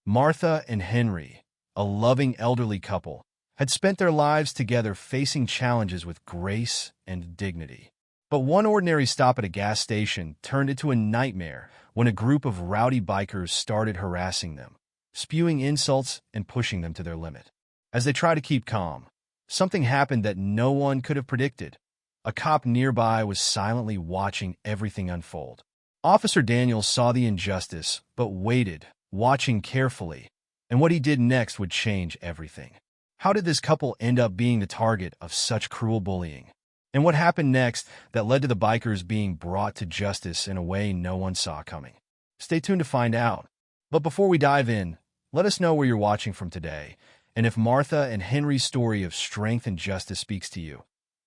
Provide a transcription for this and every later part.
Martha and Henry, a loving elderly couple, had spent their lives together facing challenges with grace and dignity. But one ordinary stop at a gas station turned into a nightmare when a group of rowdy bikers started harassing them, spewing insults and pushing them to their limit. As they tried to keep calm, something happened that no one could have predicted. A cop nearby was silently watching everything unfold. Officer Daniels saw the injustice, but waited, watching carefully, and what he did next would change everything. How did this couple end up being the target of such cruel bullying? And what happened next that led to the bikers being brought to justice in a way no one saw coming? Stay tuned to find out. But before we dive in, let us know where you're watching from today, and if Martha and Henry's story of strength and justice speaks to you.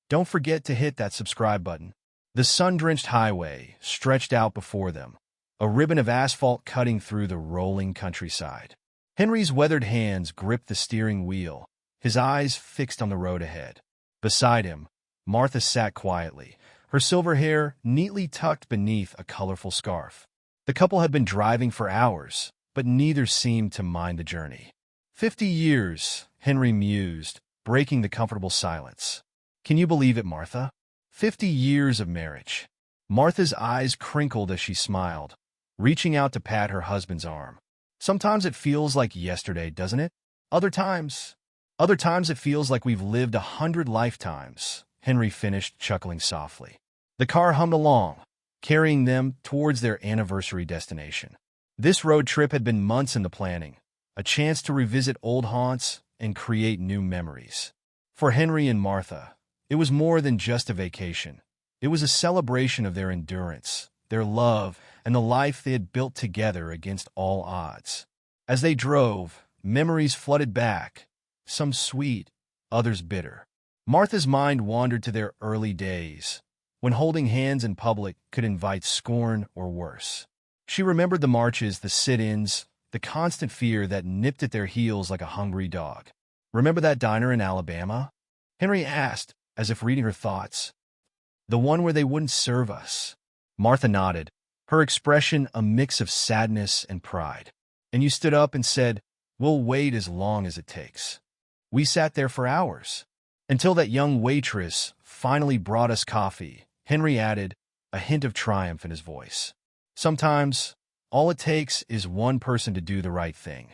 Don't forget to hit that subscribe button. The sun-drenched highway stretched out before them, a ribbon of asphalt cutting through the rolling countryside. Henry's weathered hands gripped the steering wheel, his eyes fixed on the road ahead. Beside him, Martha sat quietly, her silver hair neatly tucked beneath a colorful scarf. The couple had been driving for hours, but neither seemed to mind the journey. 50 years, Henry mused, breaking the comfortable silence. Can you believe it, Martha? 50 years of marriage. Martha's eyes crinkled as she smiled, reaching out to pat her husband's arm. Sometimes it feels like yesterday, doesn't it? Other times it feels like we've lived 100 lifetimes, Henry finished, chuckling softly. The car hummed along, carrying them towards their anniversary destination. This road trip had been months in the planning, a chance to revisit old haunts and create new memories. For Henry and Martha, it was more than just a vacation. It was a celebration of their endurance, their love, and the life they had built together against all odds. As they drove, memories flooded back, some sweet, others bitter. Martha's mind wandered to their early days, when holding hands in public could invite scorn or worse. She remembered the marches, the sit-ins, the constant fear that nipped at their heels like a hungry dog. Remember that diner in Alabama? Henry asked, as if reading her thoughts. The one where they wouldn't serve us. Martha nodded, her expression a mix of sadness and pride. And you stood up and said, "We'll wait as long as it takes." We sat there for hours, until that young waitress finally brought us coffee, Henry added, a hint of triumph in his voice. Sometimes, all it takes is one person to do the right thing.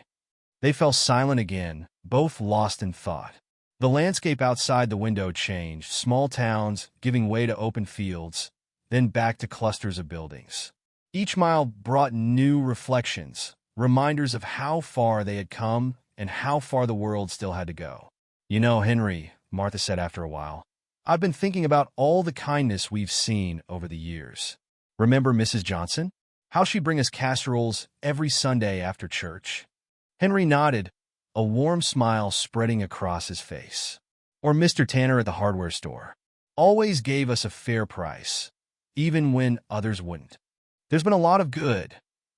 They fell silent again, both lost in thought. The landscape outside the window changed, small towns giving way to open fields, then back to clusters of buildings. Each mile brought new reflections, reminders of how far they had come and how far the world still had to go. You know, Henry, Martha said after a while, I've been thinking about all the kindness we've seen over the years. Remember Mrs. Johnson? How she'd bring us casseroles every Sunday after church? Henry nodded, a warm smile spreading across his face. Or Mr. Tanner at the hardware store. Always gave us a fair price, even when others wouldn't. There's been a lot of good,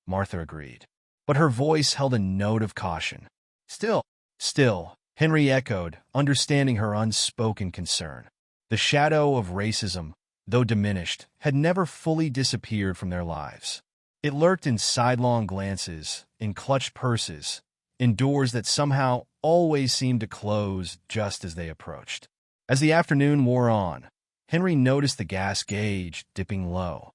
Martha agreed, but her voice held a note of caution. Still, Henry echoed, understanding her unspoken concern. The shadow of racism, though diminished, had never fully disappeared from their lives. It lurked in sidelong glances, in clutched purses, in doors that somehow always seemed to close just as they approached. As the afternoon wore on, Henry noticed the gas gauge dipping low.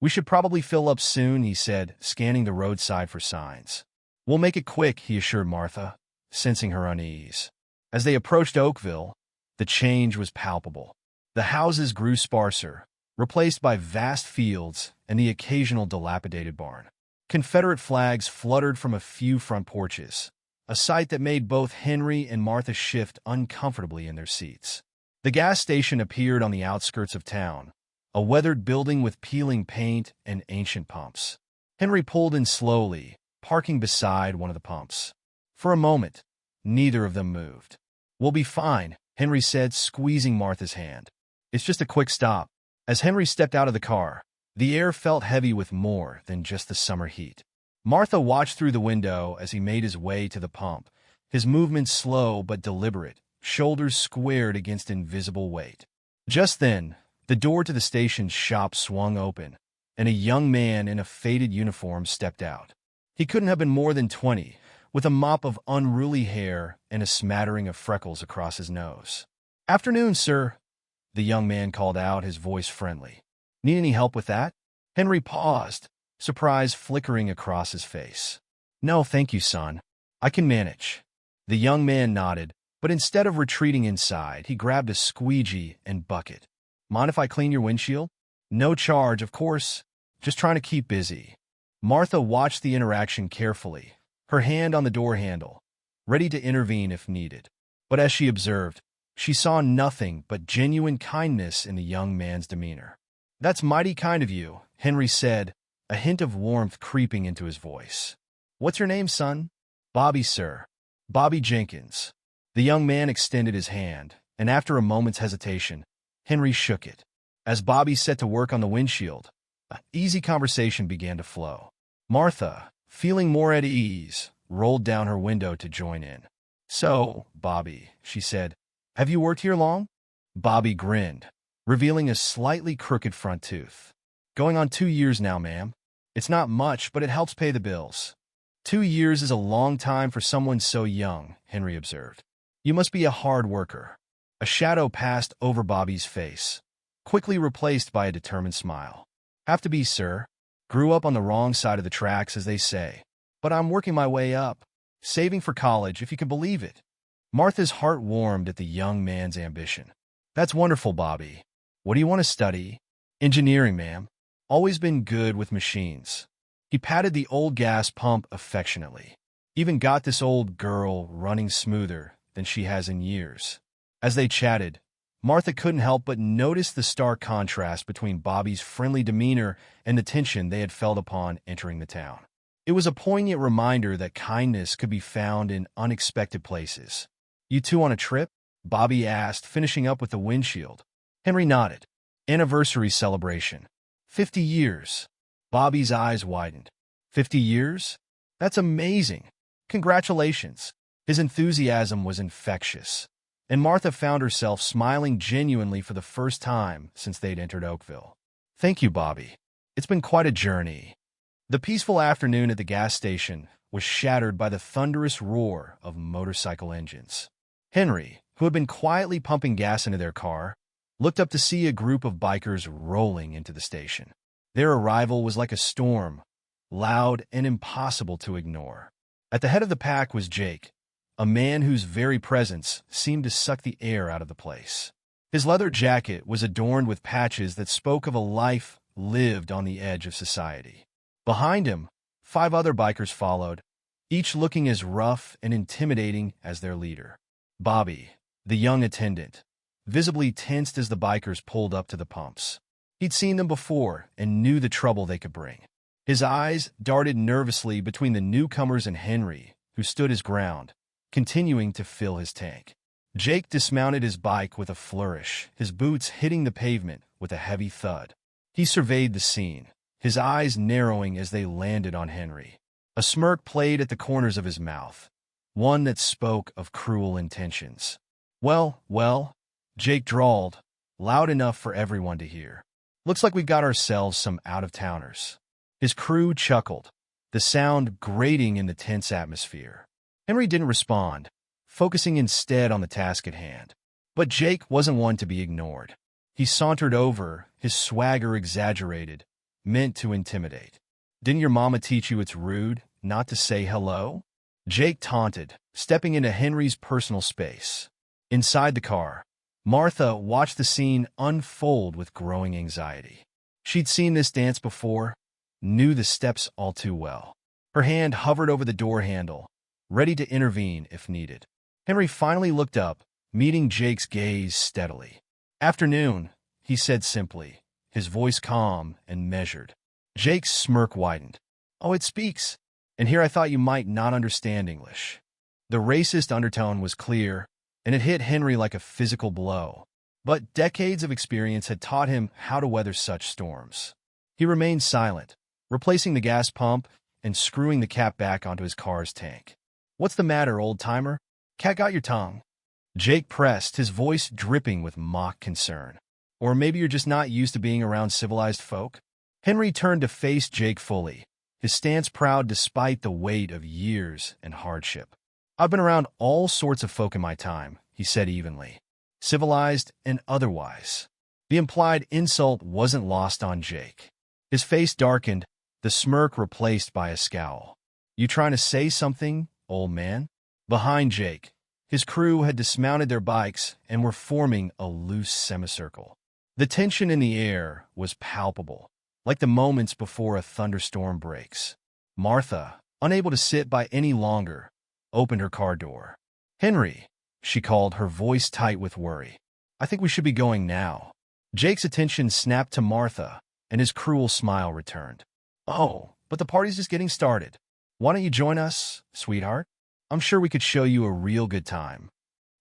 We should probably fill up soon, he said, scanning the roadside for signs. We'll make it quick, he assured Martha, sensing her unease. As they approached Oakville, the change was palpable. The houses grew sparser, replaced by vast fields and the occasional dilapidated barn. Confederate flags fluttered from a few front porches, a sight that made both Henry and Martha shift uncomfortably in their seats. The gas station appeared on the outskirts of town, a weathered building with peeling paint and ancient pumps. Henry pulled in slowly, parking beside one of the pumps. For a moment, neither of them moved. We'll be fine, Henry said, squeezing Martha's hand. It's just a quick stop. As Henry stepped out of the car, the air felt heavy with more than just the summer heat. Martha watched through the window as he made his way to the pump, his movements slow but deliberate, shoulders squared against invisible weight. Just then, the door to the station's shop swung open, and a young man in a faded uniform stepped out. He couldn't have been more than 20, with a mop of unruly hair and a smattering of freckles across his nose. "Afternoon, sir," the young man called out, his voice friendly. "Need any help with that?" Henry paused, surprise flickering across his face. "No, thank you, son. I can manage." The young man nodded, but instead of retreating inside, he grabbed a squeegee and bucket. "Mind if I clean your windshield?" "No charge, of course. Just trying to keep busy." Martha watched the interaction carefully, her hand on the door handle, ready to intervene if needed. But as she observed, she saw nothing but genuine kindness in the young man's demeanor. "That's mighty kind of you," Henry said, a hint of warmth creeping into his voice. "What's your name, son?" "Bobby, sir. Bobby Jenkins." The young man extended his hand, and after a moment's hesitation, Henry shook it. As Bobby set to work on the windshield, an easy conversation began to flow. Martha, feeling more at ease, rolled down her window to join in. "So, Bobby," she said, "have you worked here long?" Bobby grinned, revealing a slightly crooked front tooth. "Going on 2 years now, ma'am. It's not much, but it helps pay the bills." 2 years is a long time for someone so young, Henry observed. "You must be a hard worker." A shadow passed over Bobby's face, quickly replaced by a determined smile. "Have to be, sir. Grew up on the wrong side of the tracks, as they say. But I'm working my way up, saving for college, if you can believe it." Martha's heart warmed at the young man's ambition. "That's wonderful, Bobby. What do you want to study?" "Engineering, ma'am. Always been good with machines." He patted the old gas pump affectionately. "Even got this old girl running smoother than she has in years." As they chatted, Martha couldn't help but notice the stark contrast between Bobby's friendly demeanor and the tension they had felt upon entering the town. It was a poignant reminder that kindness could be found in unexpected places. "You two on a trip?" Bobby asked, finishing up with the windshield. Henry nodded. "Anniversary celebration. 50 years. Bobby's eyes widened. 50 years? That's amazing. Congratulations. His enthusiasm was infectious, and Martha found herself smiling genuinely for the first time since they'd entered Oakville. "Thank you, Bobby. It's been quite a journey." The peaceful afternoon at the gas station was shattered by the thunderous roar of motorcycle engines. Henry, who had been quietly pumping gas into their car, looked up to see a group of bikers rolling into the station. Their arrival was like a storm, loud and impossible to ignore. At the head of the pack was Jake, a man whose very presence seemed to suck the air out of the place. His leather jacket was adorned with patches that spoke of a life lived on the edge of society. Behind him, 5 other bikers followed, each looking as rough and intimidating as their leader. Bobby, the young attendant, visibly tensed as the bikers pulled up to the pumps. He'd seen them before and knew the trouble they could bring. His eyes darted nervously between the newcomers and Henry, who stood his ground, continuing to fill his tank. Jake dismounted his bike with a flourish, his boots hitting the pavement with a heavy thud. He surveyed the scene, his eyes narrowing as they landed on Henry. A smirk played at the corners of his mouth, one that spoke of cruel intentions. Well, Jake drawled, loud enough for everyone to hear. "Looks like we've got ourselves some out-of-towners." His crew chuckled, the sound grating in the tense atmosphere. Henry didn't respond, focusing instead on the task at hand. But Jake wasn't one to be ignored. He sauntered over, his swagger exaggerated, meant to intimidate. "Didn't your mama teach you it's rude not to say hello?" Jake taunted, stepping into Henry's personal space. Inside the car, Martha watched the scene unfold with growing anxiety. She'd seen this dance before, knew the steps all too well. Her hand hovered over the door handle, ready to intervene if needed. Henry finally looked up, meeting Jake's gaze steadily. "Afternoon," he said simply, his voice calm and measured. Jake's smirk widened. "Oh, it speaks. And here I thought you might not understand English." The racist undertone was clear, and it hit Henry like a physical blow. But decades of experience had taught him how to weather such storms. He remained silent, replacing the gas pump and screwing the cap back onto his car's tank. "What's the matter, old-timer? Cat got your tongue?" Jake pressed, his voice dripping with mock concern. "Or maybe you're just not used to being around civilized folk?" Henry turned to face Jake fully, his stance proud despite the weight of years and hardship. "I've been around all sorts of folk in my time," he said evenly, civilized and otherwise. The implied insult wasn't lost on Jake. His face darkened, the smirk replaced by a scowl. "You trying to say something, old man?" Behind Jake, his crew had dismounted their bikes and were forming a loose semicircle. The tension in the air was palpable, like the moments before a thunderstorm breaks. Martha, unable to sit by any longer, opened her car door. "Henry," she called, her voice tight with worry. "I think we should be going now." Jake's attention snapped to Martha, and his cruel smile returned. "Oh, but the party's just getting started. Why don't you join us, sweetheart? I'm sure we could show you a real good time."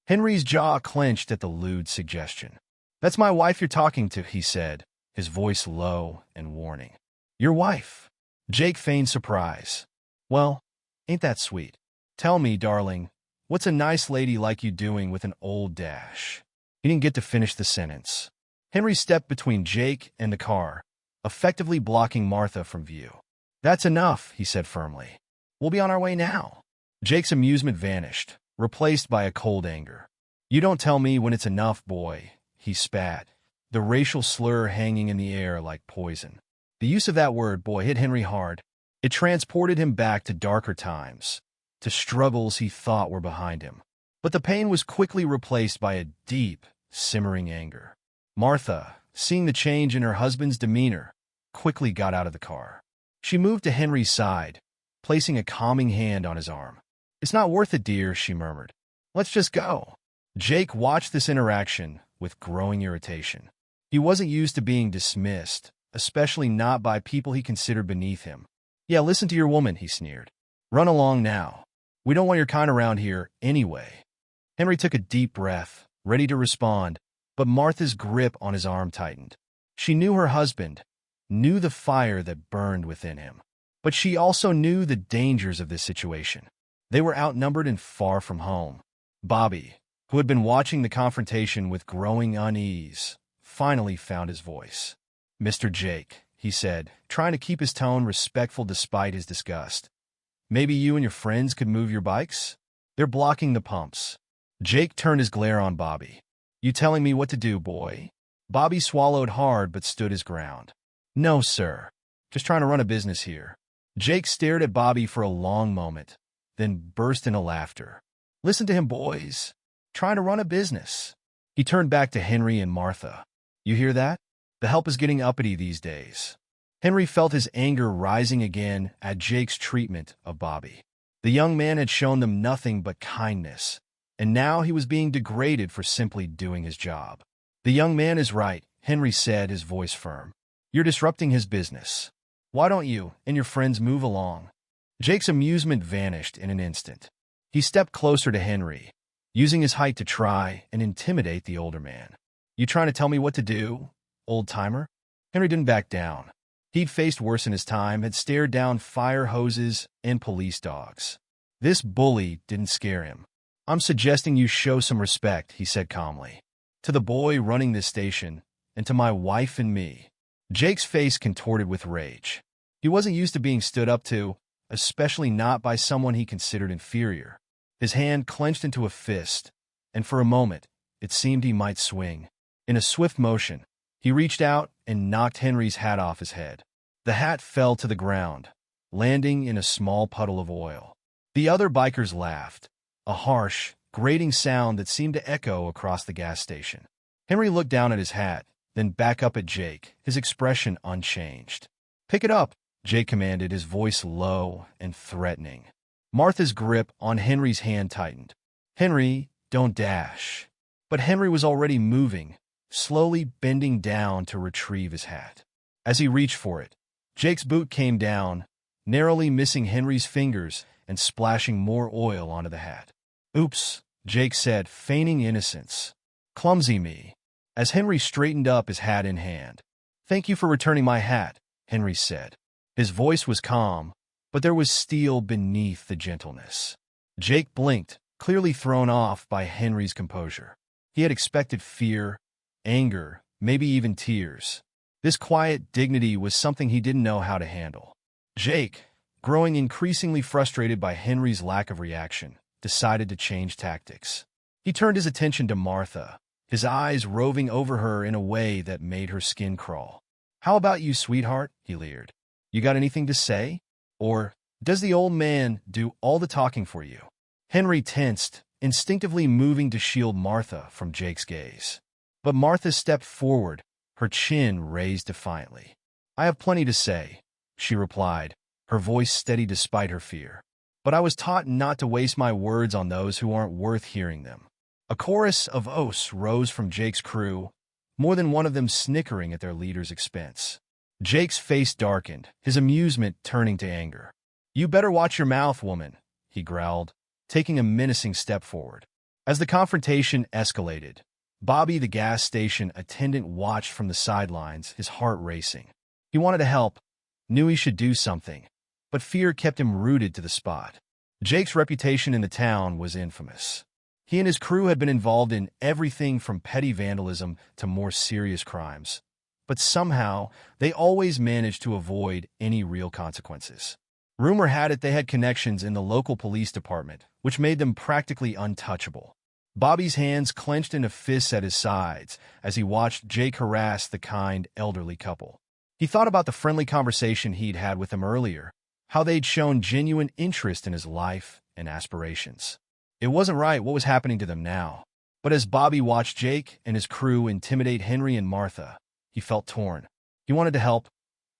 Henry's jaw clenched at the lewd suggestion. "That's my wife you're talking to," he said, his voice low and warning. "Your wife?" Jake feigned surprise. "Well, ain't that sweet? Tell me, darling, what's a nice lady like you doing with an old dash?" He didn't get to finish the sentence. Henry stepped between Jake and the car, effectively blocking Martha from view. "That's enough," he said firmly. "We'll be on our way now." Jake's amusement vanished, replaced by a cold anger. "You don't tell me when it's enough, boy," he spat, the racial slur hanging in the air like poison. The use of that word, boy, hit Henry hard. It transported him back to darker times, to struggles he thought were behind him. But the pain was quickly replaced by a deep, simmering anger. Martha, seeing the change in her husband's demeanor, quickly got out of the car. She moved to Henry's side, placing a calming hand on his arm. "It's not worth it, dear," she murmured. "Let's just go." Jake watched this interaction with growing irritation. He wasn't used to being dismissed, especially not by people he considered beneath him. "Yeah, listen to your woman," he sneered. "Run along now. We don't want your kind around here anyway." Henry took a deep breath, ready to respond, but Martha's grip on his arm tightened. She knew her husband, knew the fire that burned within him. But she also knew the dangers of this situation. They were outnumbered and far from home. Bobby, who had been watching the confrontation with growing unease, finally found his voice. "Mr. Jake," he said, trying to keep his tone respectful despite his disgust. "Maybe you and your friends could move your bikes? They're blocking the pumps." Jake turned his glare on Bobby. "You telling me what to do, boy?" Bobby swallowed hard but stood his ground. "No, sir. Just trying to run a business here." Jake stared at Bobby for a long moment, then burst into laughter. "Listen to him, boys. Trying to run a business." He turned back to Henry and Martha. "You hear that? The help is getting uppity these days." Henry felt his anger rising again at Jake's treatment of Bobby. The young man had shown them nothing but kindness, and now he was being degraded for simply doing his job. "The young man is right," Henry said, his voice firm. "You're disrupting his business. Why don't you and your friends move along?" Jake's amusement vanished in an instant. He stepped closer to Henry, using his height to try and intimidate the older man. "You trying to tell me what to do, old-timer?" Henry didn't back down. He'd faced worse in his time, had stared down fire hoses and police dogs. This bully didn't scare him. "I'm suggesting you show some respect," he said calmly. "To the boy running this station, and to my wife and me." Jake's face contorted with rage. He wasn't used to being stood up to, especially not by someone he considered inferior. His hand clenched into a fist, and for a moment, it seemed he might swing. In a swift motion, he reached out and knocked Henry's hat off his head. The hat fell to the ground, landing in a small puddle of oil. The other bikers laughed, a harsh, grating sound that seemed to echo across the gas station. Henry looked down at his hat, then back up at Jake, his expression unchanged. "Pick it up," Jake commanded, his voice low and threatening. Martha's grip on Henry's hand tightened. "Henry, don't dash." But Henry was already moving, slowly bending down to retrieve his hat. As he reached for it, Jake's boot came down, narrowly missing Henry's fingers and splashing more oil onto the hat. "Oops," Jake said, feigning innocence. "Clumsy me." As Henry straightened up, his hat in hand. "Thank you for returning my hat," Henry said. His voice was calm, but there was steel beneath the gentleness. Jake blinked, clearly thrown off by Henry's composure. He had expected fear, anger, maybe even tears. This quiet dignity was something he didn't know how to handle. "Jake," growing increasingly frustrated by Henry's lack of reaction, decided to change tactics. He turned his attention to Martha, his eyes roving over her in a way that made her skin crawl. "How about you, sweetheart?" he leered. "You got anything to say? Or does the old man do all the talking for you?" Henry tensed, instinctively moving to shield Martha from Jake's gaze. But Martha stepped forward, her chin raised defiantly. "I have plenty to say," she replied, her voice steady despite her fear. "But I was taught not to waste my words on those who aren't worth hearing them." A chorus of oaths rose from Jake's crew, more than one of them snickering at their leader's expense. Jake's face darkened, his amusement turning to anger. "You better watch your mouth, woman," he growled, taking a menacing step forward. As the confrontation escalated, Bobby, the gas station attendant, watched from the sidelines, his heart racing. He wanted to help, knew he should do something, but fear kept him rooted to the spot. Jake's reputation in the town was infamous. He and his crew had been involved in everything from petty vandalism to more serious crimes, but somehow they always managed to avoid any real consequences. Rumor had it they had connections in the local police department, which made them practically untouchable. Bobby's hands clenched into fists at his sides as he watched Jake harass the kind, elderly couple. He thought about the friendly conversation he'd had with them earlier, how they'd shown genuine interest in his life and aspirations. It wasn't right what was happening to them now. But as Bobby watched Jake and his crew intimidate Henry and Martha, he felt torn. He wanted to help,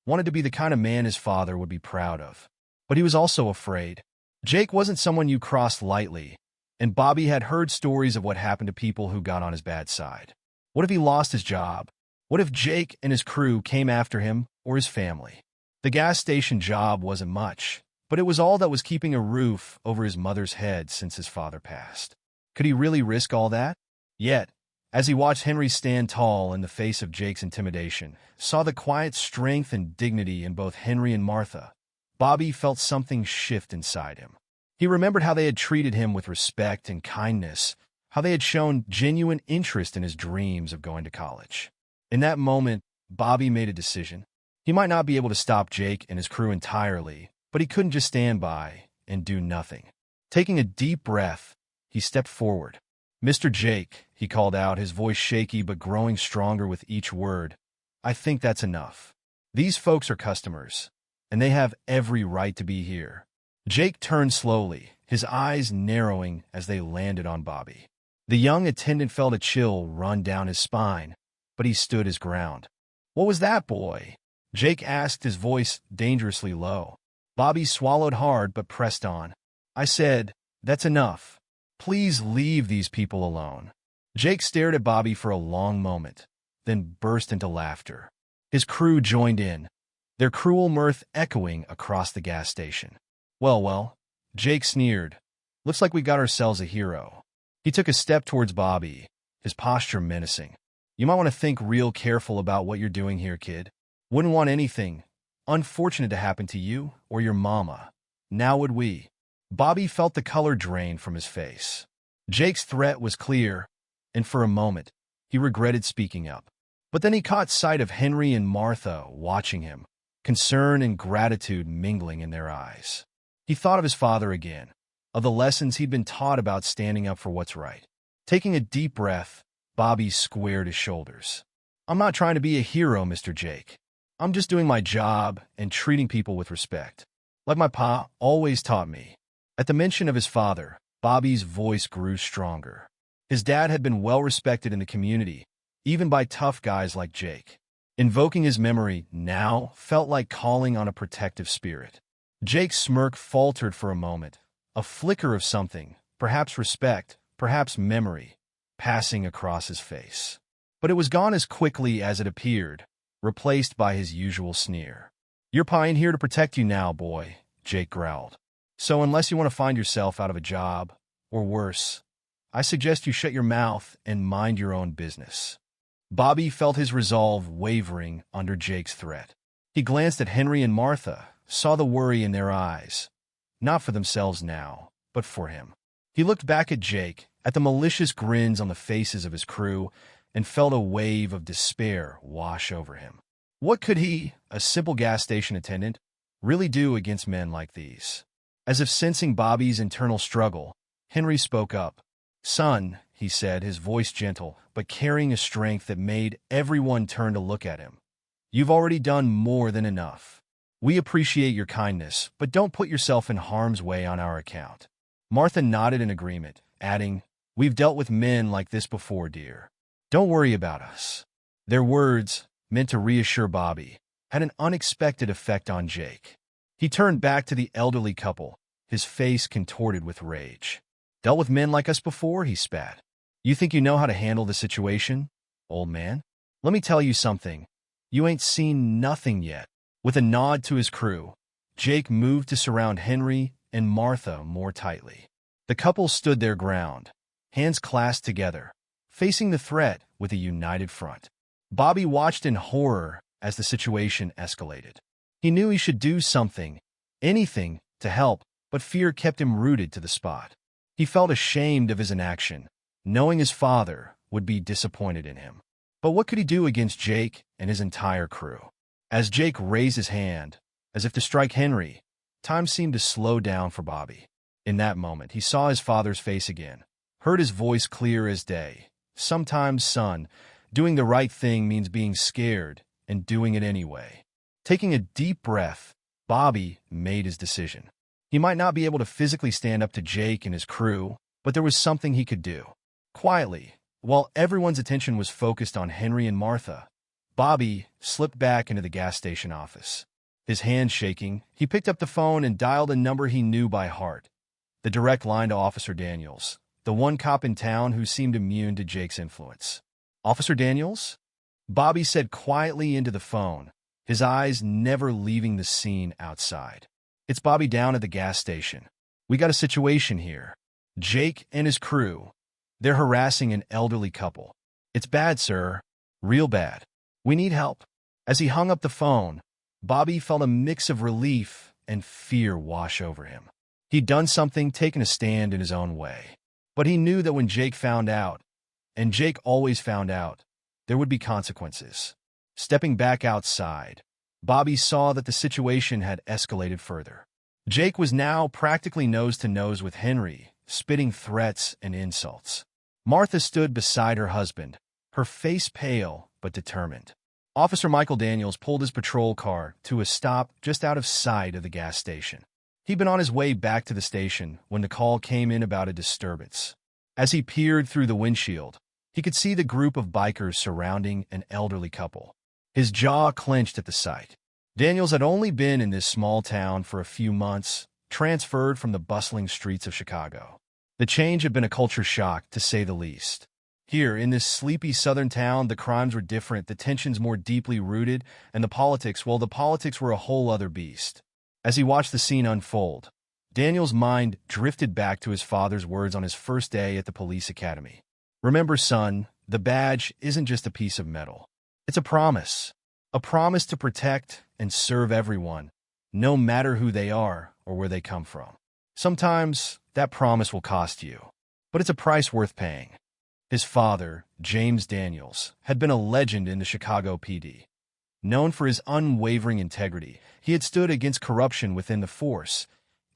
wanted to be the kind of man his father would be proud of. But he was also afraid. Jake wasn't someone you crossed lightly, and Bobby had heard stories of what happened to people who got on his bad side. What if he lost his job? What if Jake and his crew came after him or his family? The gas station job wasn't much, but it was all that was keeping a roof over his mother's head since his father passed. Could he really risk all that? Yet, as he watched Henry stand tall in the face of Jake's intimidation, saw the quiet strength and dignity in both Henry and Martha, Bobby felt something shift inside him. He remembered how they had treated him with respect and kindness, how they had shown genuine interest in his dreams of going to college. In that moment, Bobby made a decision. He might not be able to stop Jake and his crew entirely, but he couldn't just stand by and do nothing. Taking a deep breath, he stepped forward. "Mr. Jake," he called out, his voice shaky but growing stronger with each word, "I think that's enough. These folks are customers, and they have every right to be here." Jake turned slowly, his eyes narrowing as they landed on Bobby. The young attendant felt a chill run down his spine, but he stood his ground. "What was that, boy?" Jake asked, his voice dangerously low. Bobby swallowed hard but pressed on. "I said, that's enough. Please leave these people alone." Jake stared at Bobby for a long moment, then burst into laughter. His crew joined in, their cruel mirth echoing across the gas station. Well, Jake sneered. "Looks like we got ourselves a hero." He took a step towards Bobby, his posture menacing. "You might want to think real careful about what you're doing here, kid. Wouldn't want anything unfortunate to happen to you or your mama. Now would we?" Bobby felt the color drain from his face. Jake's threat was clear, and for a moment, he regretted speaking up. But then he caught sight of Henry and Martha watching him, concern and gratitude mingling in their eyes. He thought of his father again, of the lessons he'd been taught about standing up for what's right. Taking a deep breath, Bobby squared his shoulders. "I'm not trying to be a hero, Mr. Jake. I'm just doing my job and treating people with respect, like my pa always taught me." At the mention of his father, Bobby's voice grew stronger. His dad had been well respected in the community, even by tough guys like Jake. Invoking his memory now felt like calling on a protective spirit. Jake's smirk faltered for a moment, a flicker of something, perhaps respect, perhaps memory, passing across his face. But it was gone as quickly as it appeared, replaced by his usual sneer. "Your pa ain't here to protect you now, boy," Jake growled. "So unless you want to find yourself out of a job, or worse, I suggest you shut your mouth and mind your own business." Bobby felt his resolve wavering under Jake's threat. He glanced at Henry and Martha, saw the worry in their eyes, not for themselves now, but for him. He looked back at Jake, at the malicious grins on the faces of his crew, and felt a wave of despair wash over him. What could he, a simple gas station attendant, really do against men like these? As if sensing Bobby's internal struggle, Henry spoke up. Son, he said, his voice gentle, but carrying a strength that made everyone turn to look at him. You've already done more than enough. We appreciate your kindness, but don't put yourself in harm's way on our account. Martha nodded in agreement, adding, We've dealt with men like this before, dear. Don't worry about us. Their words, meant to reassure Bobby, had an unexpected effect on Jake. He turned back to the elderly couple, his face contorted with rage. Dealt with men like us before, he spat. You think you know how to handle the situation, old man? Let me tell you something. You ain't seen nothing yet. With a nod to his crew, Jake moved to surround Henry and Martha more tightly. The couple stood their ground, hands clasped together, facing the threat with a united front. Bobby watched in horror as the situation escalated. He knew he should do something, anything, to help, but fear kept him rooted to the spot. He felt ashamed of his inaction, knowing his father would be disappointed in him. But what could he do against Jake and his entire crew? As Jake raised his hand, as if to strike Henry, time seemed to slow down for Bobby. In that moment, he saw his father's face again, heard his voice clear as day. Sometimes, son, doing the right thing means being scared and doing it anyway. Taking a deep breath, Bobby made his decision. He might not be able to physically stand up to Jake and his crew, but there was something he could do. Quietly, while everyone's attention was focused on Henry and Martha, Bobby slipped back into the gas station office. His hands shaking, he picked up the phone and dialed a number he knew by heart. The direct line to Officer Daniels, the one cop in town who seemed immune to Jake's influence. Officer Daniels? Bobby said quietly into the phone, his eyes never leaving the scene outside. It's Bobby down at the gas station. We got a situation here. Jake and his crew, they're harassing an elderly couple. It's bad, sir. Real bad. We need help. As he hung up the phone, Bobby felt a mix of relief and fear wash over him. He'd done something, taken a stand in his own way. But he knew that when Jake found out, and Jake always found out, there would be consequences. Stepping back outside, Bobby saw that the situation had escalated further. Jake was now practically nose-to-nose with Henry, spitting threats and insults. Martha stood beside her husband, her face pale but determined. Officer Michael Daniels pulled his patrol car to a stop just out of sight of the gas station. He'd been on his way back to the station when the call came in about a disturbance. As he peered through the windshield, he could see the group of bikers surrounding an elderly couple. His jaw clenched at the sight. Daniels had only been in this small town for a few months, transferred from the bustling streets of Chicago. The change had been a culture shock, to say the least. Here, in this sleepy southern town, the crimes were different, the tensions more deeply rooted, and the politics were a whole other beast. As he watched the scene unfold, Daniel's mind drifted back to his father's words on his first day at the police academy. Remember, son, the badge isn't just a piece of metal. It's a promise to protect and serve everyone, no matter who they are or where they come from. Sometimes that promise will cost you, but it's a price worth paying. His father, James Daniels, had been a legend in the Chicago PD. Known for his unwavering integrity, he had stood against corruption within the force,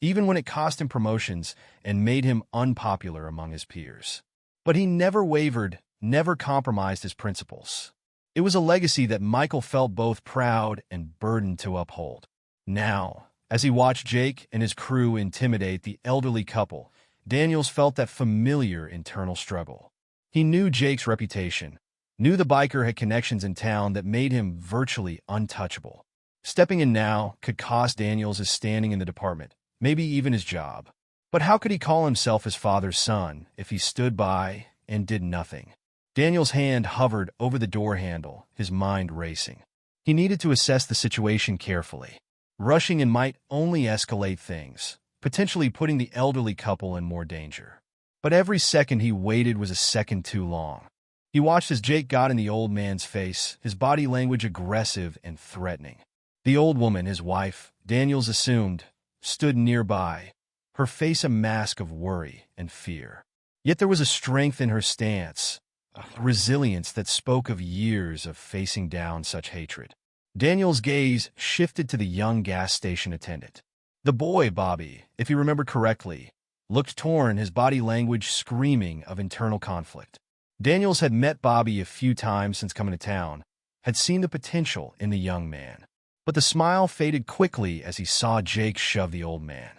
even when it cost him promotions and made him unpopular among his peers. But he never wavered, never compromised his principles. It was a legacy that Michael felt both proud and burdened to uphold. Now, as he watched Jake and his crew intimidate the elderly couple, Daniels felt that familiar internal struggle. He knew Jake's reputation, knew the biker had connections in town that made him virtually untouchable. Stepping in now could cost Daniels his standing in the department, maybe even his job. But how could he call himself his father's son if he stood by and did nothing? Daniel's hand hovered over the door handle, his mind racing. He needed to assess the situation carefully. Rushing in might only escalate things, potentially putting the elderly couple in more danger. But every second he waited was a second too long. He watched as Jake got in the old man's face, his body language aggressive and threatening. The old woman, his wife, Daniels assumed, stood nearby, her face a mask of worry and fear. Yet there was a strength in her stance, a resilience that spoke of years of facing down such hatred. Daniel's gaze shifted to the young gas station attendant. The boy, Bobby, if you remember correctly, looked torn, his body language screaming of internal conflict. Daniels had met Bobby a few times since coming to town, had seen the potential in the young man. But the smile faded quickly as he saw Jake shove the old man.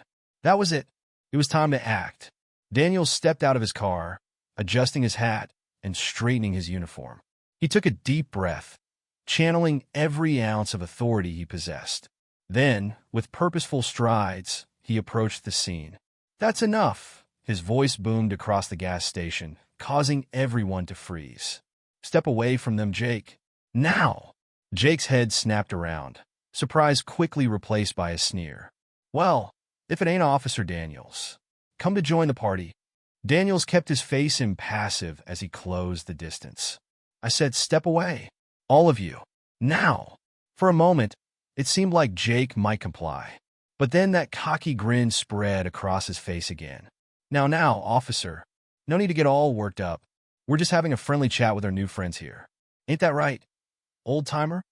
That was it. It was time to act. Daniels stepped out of his car, adjusting his hat and straightening his uniform. He took a deep breath, channeling every ounce of authority he possessed. Then, with purposeful strides, he approached the scene. That's enough, his voice boomed across the gas station, causing everyone to freeze. Step away from them, Jake. Now! Jake's head snapped around, surprise quickly replaced by a sneer. Well, if it ain't Officer Daniels. Come to join the party. Daniels kept his face impassive as he closed the distance. I said step away. All of you. Now! For a moment, it seemed like Jake might comply. But then that cocky grin spread across his face again. Now, officer. No need to get all worked up. We're just having a friendly chat with our new friends here. Ain't that right, old-timer?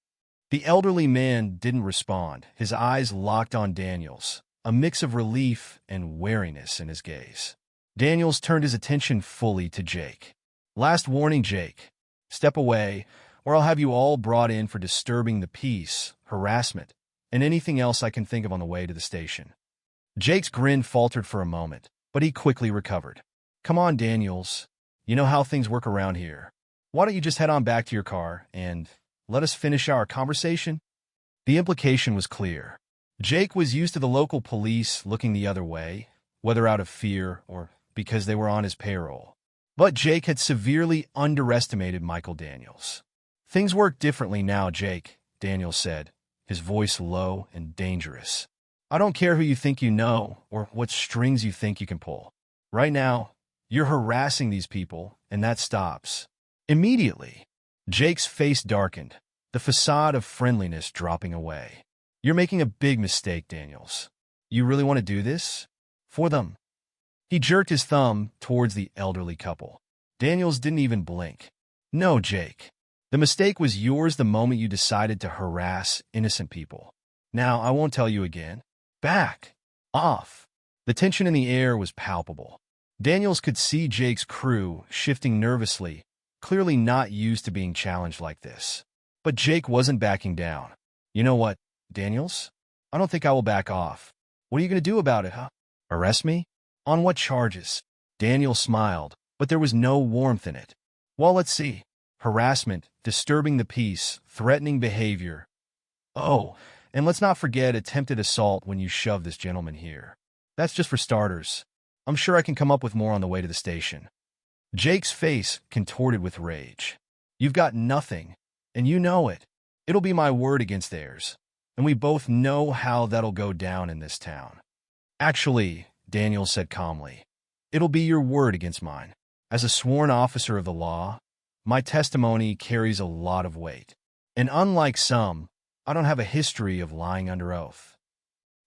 The elderly man didn't respond, his eyes locked on Daniels, a mix of relief and wariness in his gaze. Daniels turned his attention fully to Jake. Last warning, Jake. Step away, or I'll have you all brought in for disturbing the peace, harassment, and anything else I can think of on the way to the station. Jake's grin faltered for a moment, but he quickly recovered. Come on, Daniels. You know how things work around here. Why don't you just head on back to your car and let us finish our conversation? The implication was clear. Jake was used to the local police looking the other way, whether out of fear or because they were on his payroll. But Jake had severely underestimated Michael Daniels. Things work differently now, Jake, Daniels said, his voice low and dangerous. I don't care who you think you know or what strings you think you can pull. Right now, you're harassing these people, and that stops. Immediately, Jake's face darkened, the facade of friendliness dropping away. You're making a big mistake, Daniels. You really want to do this? For them. He jerked his thumb towards the elderly couple. Daniels didn't even blink. No, Jake. The mistake was yours the moment you decided to harass innocent people. Now, I won't tell you again. Back. Off. The tension in the air was palpable. Daniels could see Jake's crew shifting nervously, clearly not used to being challenged like this. But Jake wasn't backing down. You know what, Daniels? I don't think I will back off. What are you going to do about it, huh? Arrest me? On what charges? Daniels smiled, but there was no warmth in it. Well, let's see. Harassment, disturbing the peace, threatening behavior. Oh, and let's not forget attempted assault when you shove this gentleman here. That's just for starters. I'm sure I can come up with more on the way to the station. Jake's face contorted with rage. You've got nothing, and you know it. It'll be my word against theirs, and we both know how that'll go down in this town. Actually, Daniel said calmly, it'll be your word against mine. As a sworn officer of the law, my testimony carries a lot of weight. And unlike some, I don't have a history of lying under oath.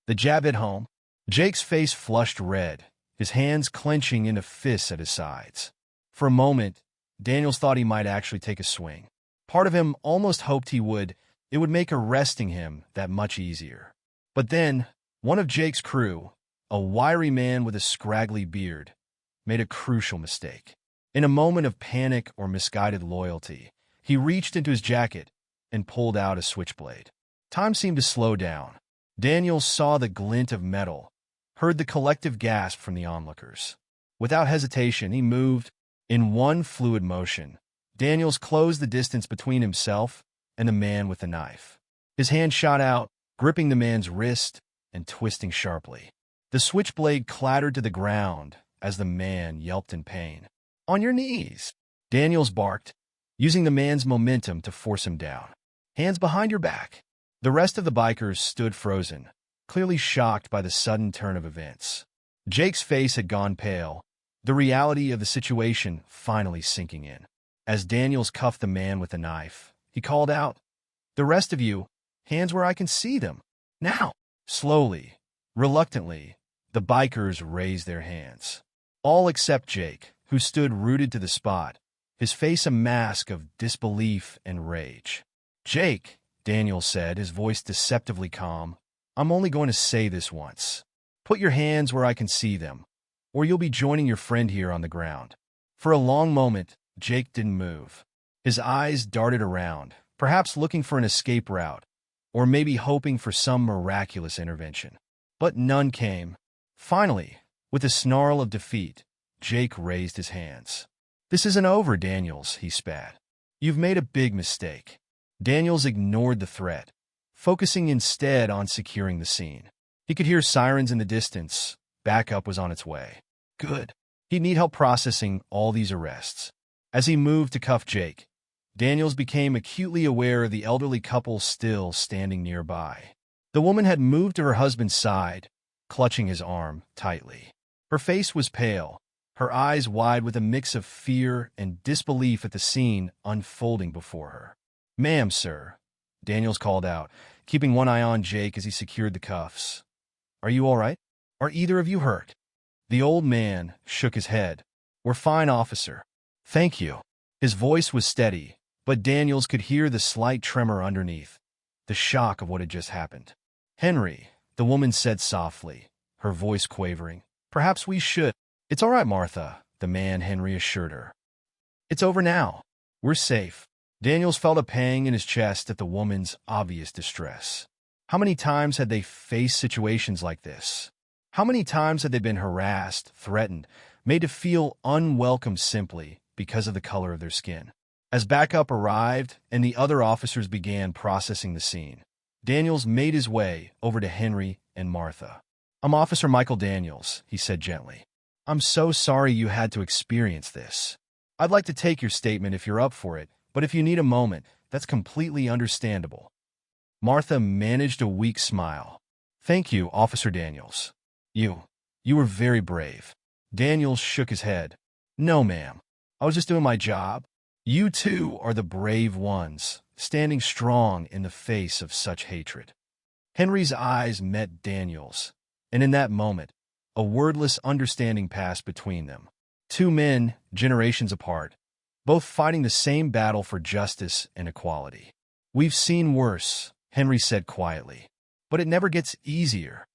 The jab hit home. Jake's face flushed red, his hands clenching into fists at his sides. For a moment, Daniels thought he might actually take a swing. Part of him almost hoped he would. It would make arresting him that much easier. But then, one of Jake's crew, a wiry man with a scraggly beard, made a crucial mistake. In a moment of panic or misguided loyalty, he reached into his jacket and pulled out a switchblade. Time seemed to slow down. Daniels saw the glint of metal, heard the collective gasp from the onlookers. Without hesitation, he moved. In one fluid motion, Daniels closed the distance between himself and the man with the knife. His hand shot out, gripping the man's wrist and twisting sharply. The switchblade clattered to the ground as the man yelped in pain. On your knees, Daniels barked, using the man's momentum to force him down. Hands behind your back. The rest of the bikers stood frozen, clearly shocked by the sudden turn of events. Jake's face had gone pale, the reality of the situation finally sinking in. As Daniels cuffed the man with the knife, he called out, "The rest of you, hands where I can see them. Now!" Slowly, reluctantly, the bikers raised their hands. All except Jake, who stood rooted to the spot, his face a mask of disbelief and rage. "Jake," Daniels said, his voice deceptively calm. "I'm only going to say this once. Put your hands where I can see them, or you'll be joining your friend here on the ground." For a long moment, Jake didn't move. His eyes darted around, perhaps looking for an escape route, or maybe hoping for some miraculous intervention. But none came. Finally, with a snarl of defeat, Jake raised his hands. "This isn't over, Daniels," he spat. "You've made a big mistake." Daniels ignored the threat, focusing instead on securing the scene. He could hear sirens in the distance. Backup was on its way. Good. He'd need help processing all these arrests. As he moved to cuff Jake, Daniels became acutely aware of the elderly couple still standing nearby. The woman had moved to her husband's side, clutching his arm tightly. Her face was pale, her eyes wide with a mix of fear and disbelief at the scene unfolding before her. "Ma'am, sir," Daniels called out, keeping one eye on Jake as he secured the cuffs. "Are you all right? Are either of you hurt?" The old man shook his head. "We're fine, officer. Thank you." His voice was steady, but Daniels could hear the slight tremor underneath, the shock of what had just happened. "Henry," the woman said softly, her voice quavering, "perhaps we should—" "It's all right, Martha," the man Henry assured her. "It's over now. We're safe." Daniels felt a pang in his chest at the woman's obvious distress. How many times had they faced situations like this? How many times had they been harassed, threatened, made to feel unwelcome simply because of the color of their skin? As backup arrived and the other officers began processing the scene, Daniels made his way over to Henry and Martha. "I'm Officer Michael Daniels," he said gently. "I'm so sorry you had to experience this. I'd like to take your statement if you're up for it, but if you need a moment, that's completely understandable." Martha managed a weak smile. "Thank you, Officer Daniels. You were very brave." Daniels shook his head. "No, ma'am. I was just doing my job. You two are the brave ones, standing strong in the face of such hatred." Henry's eyes met Daniels, and in that moment, a wordless understanding passed between them. Two men, generations apart, both fighting the same battle for justice and equality. "We've seen worse," Henry said quietly, "but it never gets easier."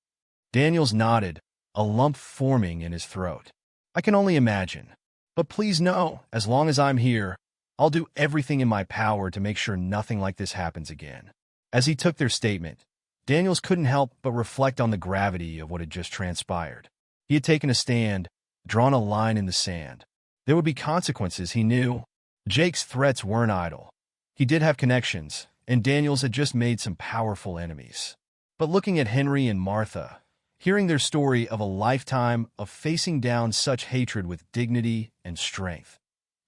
Daniels nodded, a lump forming in his throat. "I can only imagine. But please know, as long as I'm here, I'll do everything in my power to make sure nothing like this happens again." As he took their statement, Daniels couldn't help but reflect on the gravity of what had just transpired. He had taken a stand, drawn a line in the sand. There would be consequences, he knew. Jake's threats weren't idle. He did have connections, and Daniels had just made some powerful enemies. But looking at Henry and Martha, hearing their story of a lifetime of facing down such hatred with dignity and strength,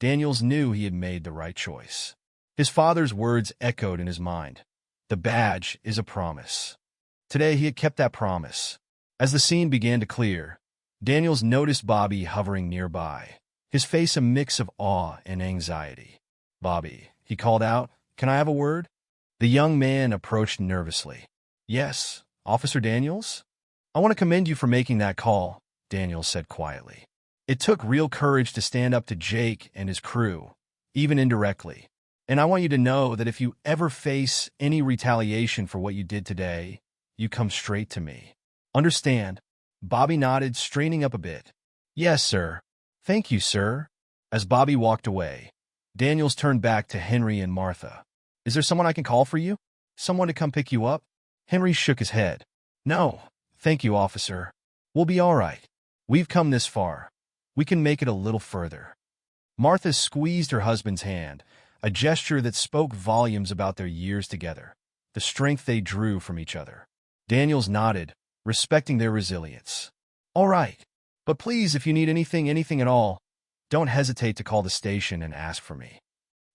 Daniels knew he had made the right choice. His father's words echoed in his mind. The badge is a promise. Today he had kept that promise. As the scene began to clear, Daniels noticed Bobby hovering nearby, his face a mix of awe and anxiety. "Bobby," he called out, "can I have a word?" The young man approached nervously. "Yes, Officer Daniels?" "I want to commend you for making that call," Daniels said quietly. "It took real courage to stand up to Jake and his crew, even indirectly. And I want you to know that if you ever face any retaliation for what you did today, you come straight to me. Understand?" Bobby nodded, straining up a bit. "Yes, sir. Thank you, sir." As Bobby walked away, Daniels turned back to Henry and Martha. "Is there someone I can call for you? Someone to come pick you up?" Henry shook his head. "No, thank you, officer. We'll be all right. We've come this far. We can make it a little further." Martha squeezed her husband's hand, a gesture that spoke volumes about their years together, the strength they drew from each other. Daniels nodded, respecting their resilience. "All right. But please, if you need anything at all, don't hesitate to call the station and ask for me."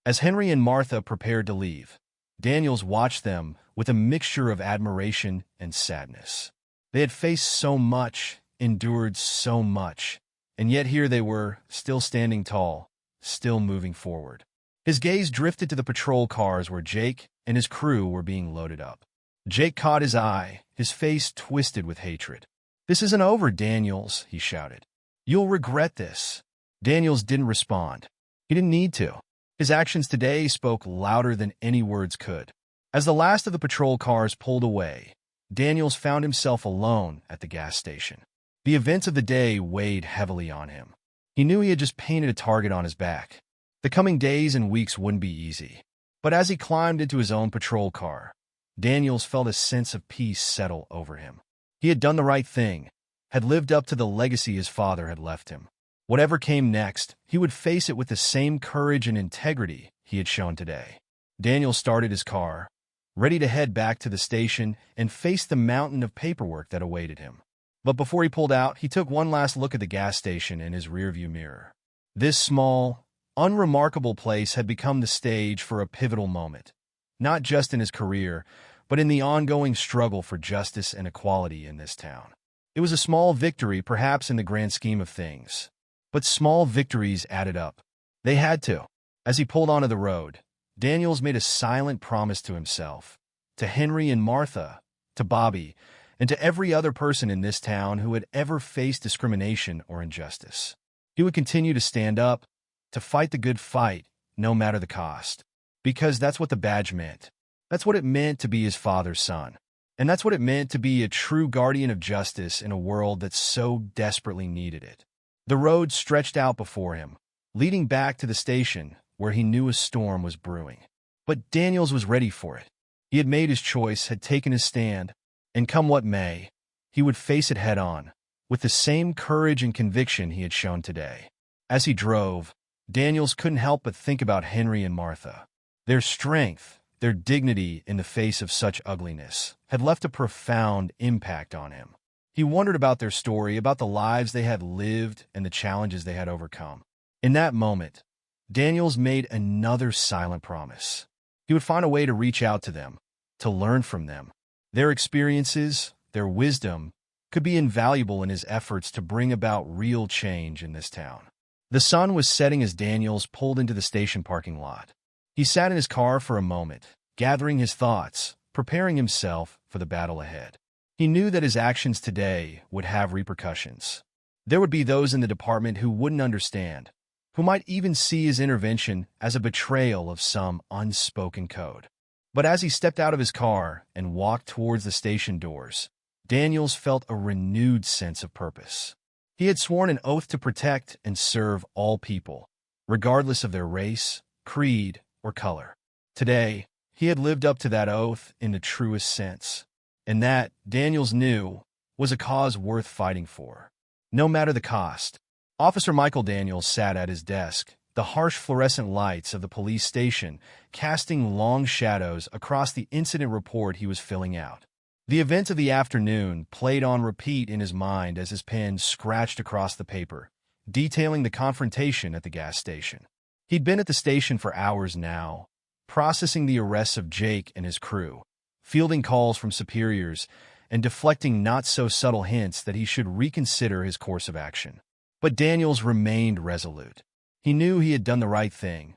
As Henry and Martha prepared to leave, Daniels watched them with a mixture of admiration and sadness. They had faced so much, endured so much, and yet here they were, still standing tall, still moving forward. His gaze drifted to the patrol cars where Jake and his crew were being loaded up. Jake caught his eye, his face twisted with hatred. "This isn't over, Daniels," he shouted. "You'll regret this." Daniels didn't respond. He didn't need to. His actions today spoke louder than any words could. As the last of the patrol cars pulled away, Daniels found himself alone at the gas station. The events of the day weighed heavily on him. He knew he had just painted a target on his back. The coming days and weeks wouldn't be easy. But as he climbed into his own patrol car, Daniels felt a sense of peace settle over him. He had done the right thing, had lived up to the legacy his father had left him. Whatever came next, he would face it with the same courage and integrity he had shown today. Daniels started his car, ready to head back to the station and face the mountain of paperwork that awaited him. But before he pulled out, he took one last look at the gas station in his rearview mirror. This small, unremarkable place had become the stage for a pivotal moment, not just in his career, but in the ongoing struggle for justice and equality in this town. It was a small victory, perhaps in the grand scheme of things, but small victories added up. They had to. As he pulled onto the road, Daniels made a silent promise to himself, to Henry and Martha, to Bobby, and to every other person in this town who had ever faced discrimination or injustice. He would continue to stand up, to fight the good fight, no matter the cost. Because that's what the badge meant. That's what it meant to be his father's son. And that's what it meant to be a true guardian of justice in a world that so desperately needed it. The road stretched out before him, leading back to the station where he knew a storm was brewing. But Daniels was ready for it. He had made his choice, had taken his stand, and come what may, he would face it head-on, with the same courage and conviction he had shown today. As he drove, Daniels couldn't help but think about Henry and Martha. Their strength, their dignity in the face of such ugliness, had left a profound impact on him. He wondered about their story, about the lives they had lived and the challenges they had overcome. In that moment, Daniels made another silent promise. He would find a way to reach out to them, to learn from them. Their experiences, their wisdom, could be invaluable in his efforts to bring about real change in this town. The sun was setting as Daniels pulled into the station parking lot. He sat in his car for a moment, gathering his thoughts, preparing himself for the battle ahead. He knew that his actions today would have repercussions. There would be those in the department who wouldn't understand, who might even see his intervention as a betrayal of some unspoken code. But as he stepped out of his car and walked towards the station doors, Daniels felt a renewed sense of purpose. He had sworn an oath to protect and serve all people, regardless of their race, creed, or color. Today, he had lived up to that oath in the truest sense, and that, Daniels knew, was a cause worth fighting for, no matter the cost. Officer Michael Daniels sat at his desk, the harsh fluorescent lights of the police station casting long shadows across the incident report he was filling out. The events of the afternoon played on repeat in his mind as his pen scratched across the paper, detailing the confrontation at the gas station. He'd been at the station for hours now, processing the arrests of Jake and his crew, fielding calls from superiors, and deflecting not-so-subtle hints that he should reconsider his course of action. But Daniels remained resolute. He knew he had done the right thing,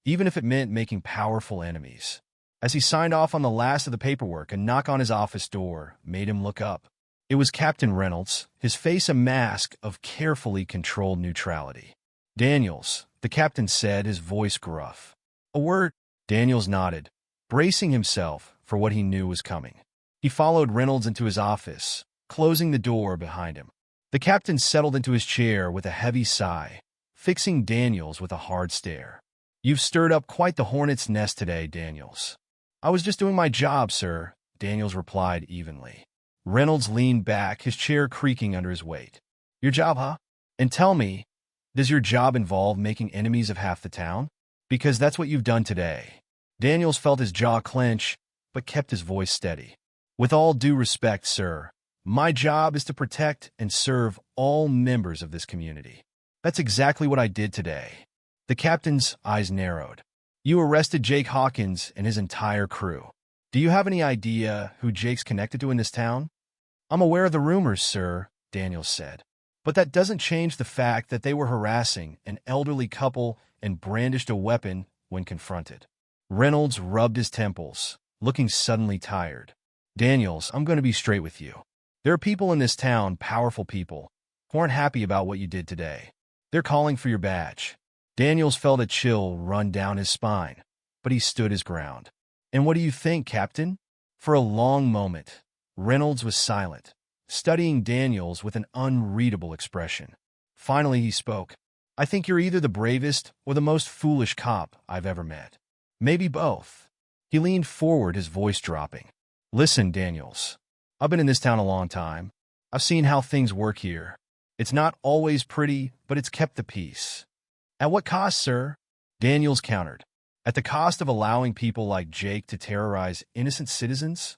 even if it meant making powerful enemies. As he signed off on the last of the paperwork, a knock on his office door made him look up. It was Captain Reynolds, his face a mask of carefully controlled neutrality. "Daniels," the captain said, his voice gruff. "A word?" Daniels nodded, bracing himself for what he knew was coming. He followed Reynolds into his office, closing the door behind him. The captain settled into his chair with a heavy sigh, fixing Daniels with a hard stare. "You've stirred up quite the hornet's nest today, Daniels." "I was just doing my job, sir," Daniels replied evenly. Reynolds leaned back, his chair creaking under his weight. "Your job, huh? And tell me, does your job involve making enemies of half the town? Because that's what you've done today." Daniels felt his jaw clench, but kept his voice steady. "With all due respect, sir, my job is to protect and serve all members of this community. That's exactly what I did today." The captain's eyes narrowed. "You arrested Jake Hawkins and his entire crew. Do you have any idea who Jake's connected to in this town?" "I'm aware of the rumors, sir," Daniels said. "But that doesn't change the fact that they were harassing an elderly couple and brandished a weapon when confronted." Reynolds rubbed his temples, looking suddenly tired. "Daniels, I'm going to be straight with you. There are people in this town, powerful people, who aren't happy about what you did today. They're calling for your badge." Daniels felt a chill run down his spine, but he stood his ground. "And what do you think, Captain?" For a long moment, Reynolds was silent, studying Daniels with an unreadable expression. Finally, he spoke. "I think you're either the bravest or the most foolish cop I've ever met. Maybe both." He leaned forward, his voice dropping. "Listen, Daniels. I've been in this town a long time. I've seen how things work here. It's not always pretty, but it's kept the peace." "At what cost, sir?" Daniels countered. "At the cost of allowing people like Jake to terrorize innocent citizens?"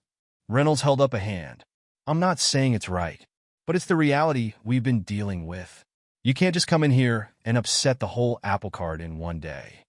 Reynolds held up a hand. "I'm not saying it's right, but it's the reality we've been dealing with. You can't just come in here and upset the whole apple cart in one day."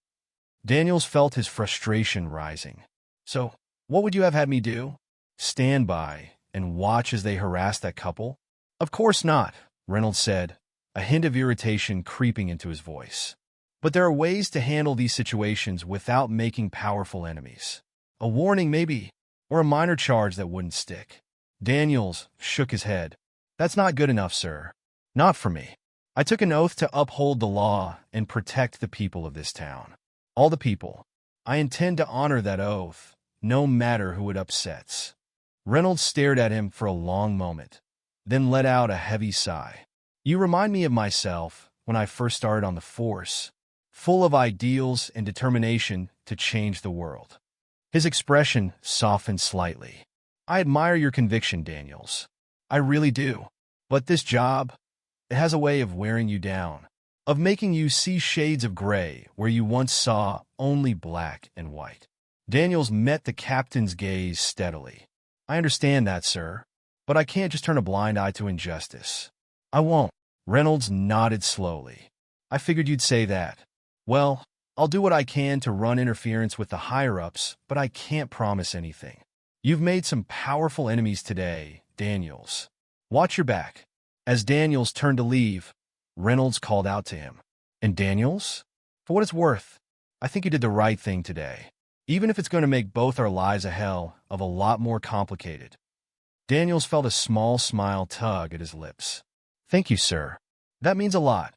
Daniels felt his frustration rising. "So, what would you have had me do? Stand by and watch as they harass that couple?" "Of course not," Reynolds said, a hint of irritation creeping into his voice. "But there are ways to handle these situations without making powerful enemies. A warning, maybe, or a minor charge that wouldn't stick." Daniels shook his head. "That's not good enough, sir. Not for me. I took an oath to uphold the law and protect the people of this town. All the people. I intend to honor that oath, no matter who it upsets." Reynolds stared at him for a long moment, then let out a heavy sigh. "You remind me of myself when I first started on the force, full of ideals and determination to change the world." His expression softened slightly. "I admire your conviction, Daniels. I really do. But this job, it has a way of wearing you down, of making you see shades of gray where you once saw only black and white." Daniels met the captain's gaze steadily. "I understand that, sir, but I can't just turn a blind eye to injustice." "I won't." Reynolds nodded slowly. "I figured you'd say that. Well, I'll do what I can to run interference with the higher-ups, but I can't promise anything. You've made some powerful enemies today, Daniels. Watch your back." As Daniels turned to leave, Reynolds called out to him. "And Daniels? For what it's worth, I think you did the right thing today, even if it's going to make both our lives a hell of a lot more complicated." Daniels felt a small smile tug at his lips. "Thank you, sir. That means a lot."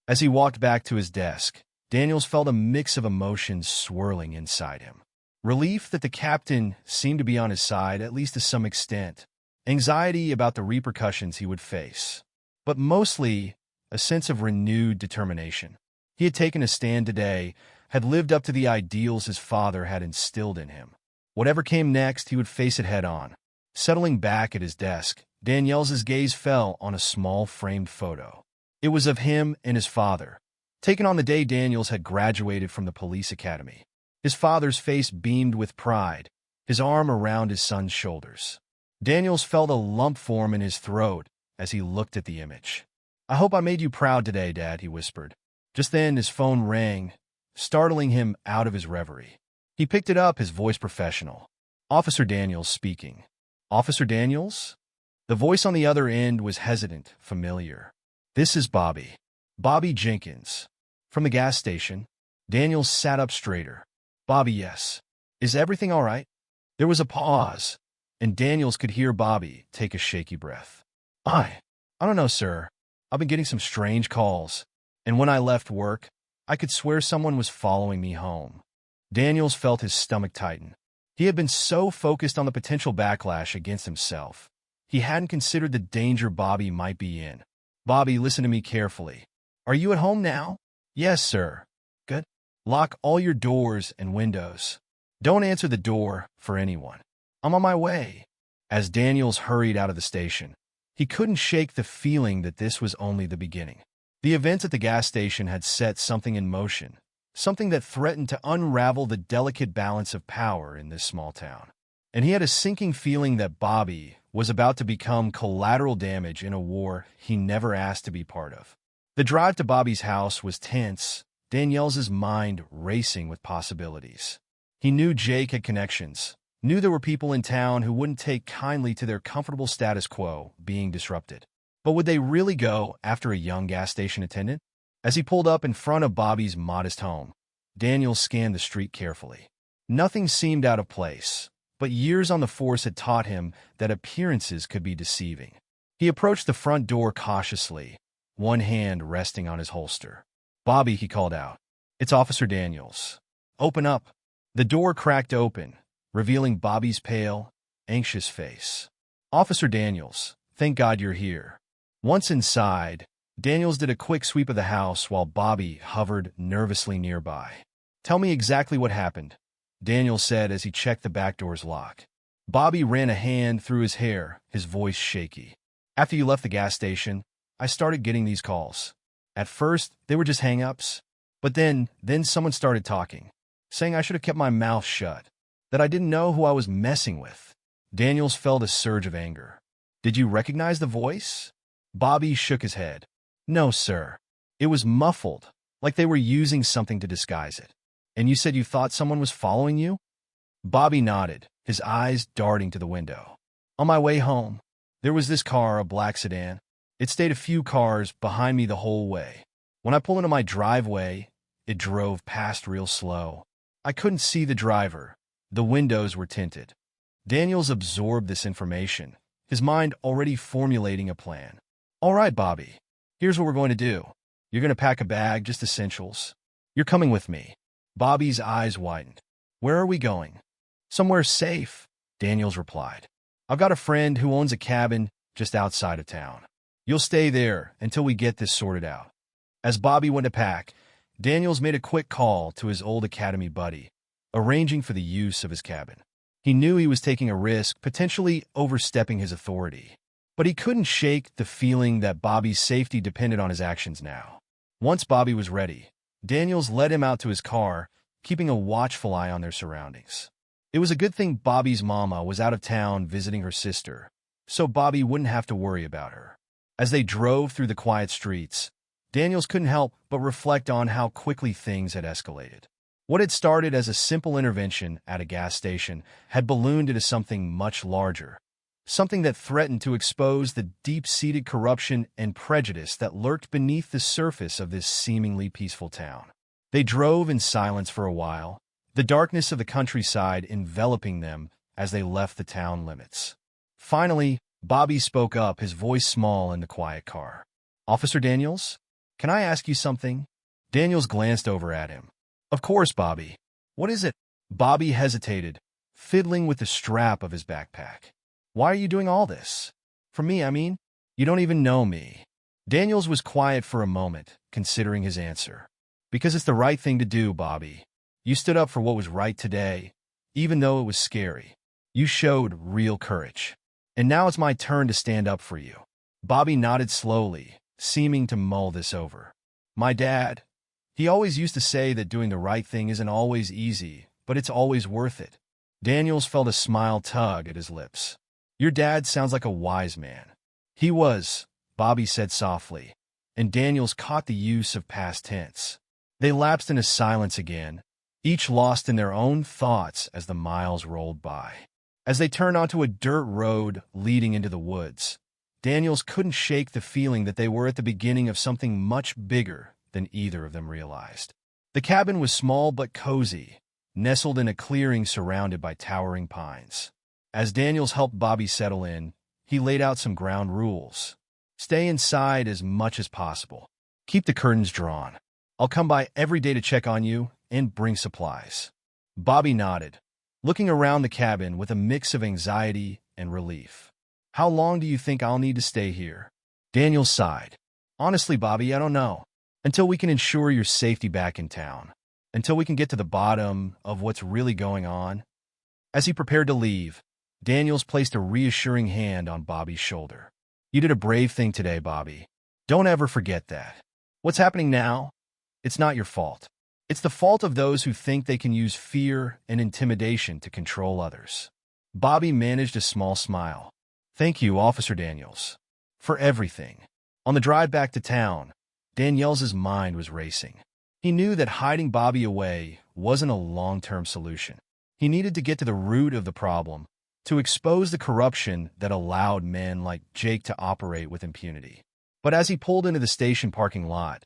As he walked back to his desk, Daniels felt a mix of emotions swirling inside him. Relief that the captain seemed to be on his side, at least to some extent. Anxiety about the repercussions he would face. But mostly, a sense of renewed determination. He had taken a stand today, had lived up to the ideals his father had instilled in him. Whatever came next, he would face it head-on. Settling back at his desk, Daniels' gaze fell on a small framed photo. It was of him and his father, taken on the day Daniels had graduated from the police academy. His father's face beamed with pride, his arm around his son's shoulders. Daniels felt a lump form in his throat as he looked at the image. "I hope I made you proud today, Dad," he whispered. Just then, his phone rang, startling him out of his reverie. He picked it up, his voice professional. "Officer Daniels speaking." "Officer Daniels?" The voice on the other end was hesitant, familiar. "This is Bobby. Bobby Jenkins. From the gas station." Daniels sat up straighter. "Bobby, yes. Is everything all right?" There was a pause, and Daniels could hear Bobby take a shaky breath. I don't know, sir. I've been getting some strange calls, and when I left work, I could swear someone was following me home." Daniels felt his stomach tighten. He had been so focused on the potential backlash against himself, he hadn't considered the danger Bobby might be in. "Bobby, listen to me carefully. Are you at home now?" "Yes, sir." "Good. Lock all your doors and windows. Don't answer the door for anyone. I'm on my way." As Daniels hurried out of the station, he couldn't shake the feeling that this was only the beginning. The events at the gas station had set something in motion, something that threatened to unravel the delicate balance of power in this small town. And he had a sinking feeling that Bobby was about to become collateral damage in a war he never asked to be part of. The drive to Bobby's house was tense, Daniels' mind racing with possibilities. He knew Jake had connections, knew there were people in town who wouldn't take kindly to their comfortable status quo being disrupted. But would they really go after a young gas station attendant? As he pulled up in front of Bobby's modest home, Daniels scanned the street carefully. Nothing seemed out of place, but years on the force had taught him that appearances could be deceiving. He approached the front door cautiously, one hand resting on his holster. "Bobby," he called out. "It's Officer Daniels. Open up." The door cracked open, revealing Bobby's pale, anxious face. "Officer Daniels, thank God you're here." Once inside, Daniels did a quick sweep of the house while Bobby hovered nervously nearby. "Tell me exactly what happened," Daniels said as he checked the back door's lock. Bobby ran a hand through his hair, his voice shaky. "After you left the gas station, I started getting these calls. At first, they were just hang-ups, but then someone started talking, saying I should have kept my mouth shut, that I didn't know who I was messing with." Daniels felt a surge of anger. "Did you recognize the voice?" Bobby shook his head. "No, sir. It was muffled, like they were using something to disguise it." "And you said you thought someone was following you?" Bobby nodded, his eyes darting to the window. "On my way home, there was this car, a black sedan. It stayed a few cars behind me the whole way. When I pulled into my driveway, it drove past real slow. I couldn't see the driver. The windows were tinted." Daniels absorbed this information, his mind already formulating a plan. "All right, Bobby, here's what we're going to do. You're going to pack a bag, just essentials. You're coming with me." Bobby's eyes widened. "Where are we going?" "Somewhere safe," Daniels replied. "I've got a friend who owns a cabin just outside of town. You'll stay there until we get this sorted out." As Bobby went to pack, Daniels made a quick call to his old academy buddy, arranging for the use of his cabin. He knew he was taking a risk, potentially overstepping his authority, but he couldn't shake the feeling that Bobby's safety depended on his actions now. Once Bobby was ready, Daniels led him out to his car, keeping a watchful eye on their surroundings. It was a good thing Bobby's mama was out of town visiting her sister, so Bobby wouldn't have to worry about her. As they drove through the quiet streets, Daniels couldn't help but reflect on how quickly things had escalated. What had started as a simple intervention at a gas station had ballooned into something much larger, something that threatened to expose the deep-seated corruption and prejudice that lurked beneath the surface of this seemingly peaceful town. They drove in silence for a while, the darkness of the countryside enveloping them as they left the town limits. Finally, Bobby spoke up, his voice small in the quiet car. "Officer Daniels, can I ask you something?" Daniels glanced over at him. "Of course, Bobby. What is it?" Bobby hesitated, fiddling with the strap of his backpack. "Why are you doing all this? For me, I mean? You don't even know me." Daniels was quiet for a moment, considering his answer. "Because it's the right thing to do, Bobby. You stood up for what was right today, even though it was scary. You showed real courage. And now it's my turn to stand up for you." Bobby nodded slowly, seeming to mull this over. "My dad, he always used to say that doing the right thing isn't always easy, but it's always worth it." Daniels felt a smile tug at his lips. "Your dad sounds like a wise man." "He was," Bobby said softly, and Daniels caught the use of past tense. They lapsed into silence again, each lost in their own thoughts as the miles rolled by. As they turned onto a dirt road leading into the woods, Daniels couldn't shake the feeling that they were at the beginning of something much bigger than either of them realized. The cabin was small but cozy, nestled in a clearing surrounded by towering pines. As Daniels helped Bobby settle in, he laid out some ground rules. "Stay inside as much as possible. Keep the curtains drawn. I'll come by every day to check on you and bring supplies." Bobby nodded, looking around the cabin with a mix of anxiety and relief. "How long do you think I'll need to stay here?" Daniel sighed. "Honestly, Bobby, I don't know. Until we can ensure your safety back in town. Until we can get to the bottom of what's really going on." As he prepared to leave, Daniels placed a reassuring hand on Bobby's shoulder. "You did a brave thing today, Bobby. Don't ever forget that. What's happening now? It's not your fault. It's the fault of those who think they can use fear and intimidation to control others." Bobby managed a small smile. "Thank you, Officer Daniels, for everything." On the drive back to town, Daniels' mind was racing. He knew that hiding Bobby away wasn't a long-term solution. He needed to get to the root of the problem, to expose the corruption that allowed men like Jake to operate with impunity. But as he pulled into the station parking lot,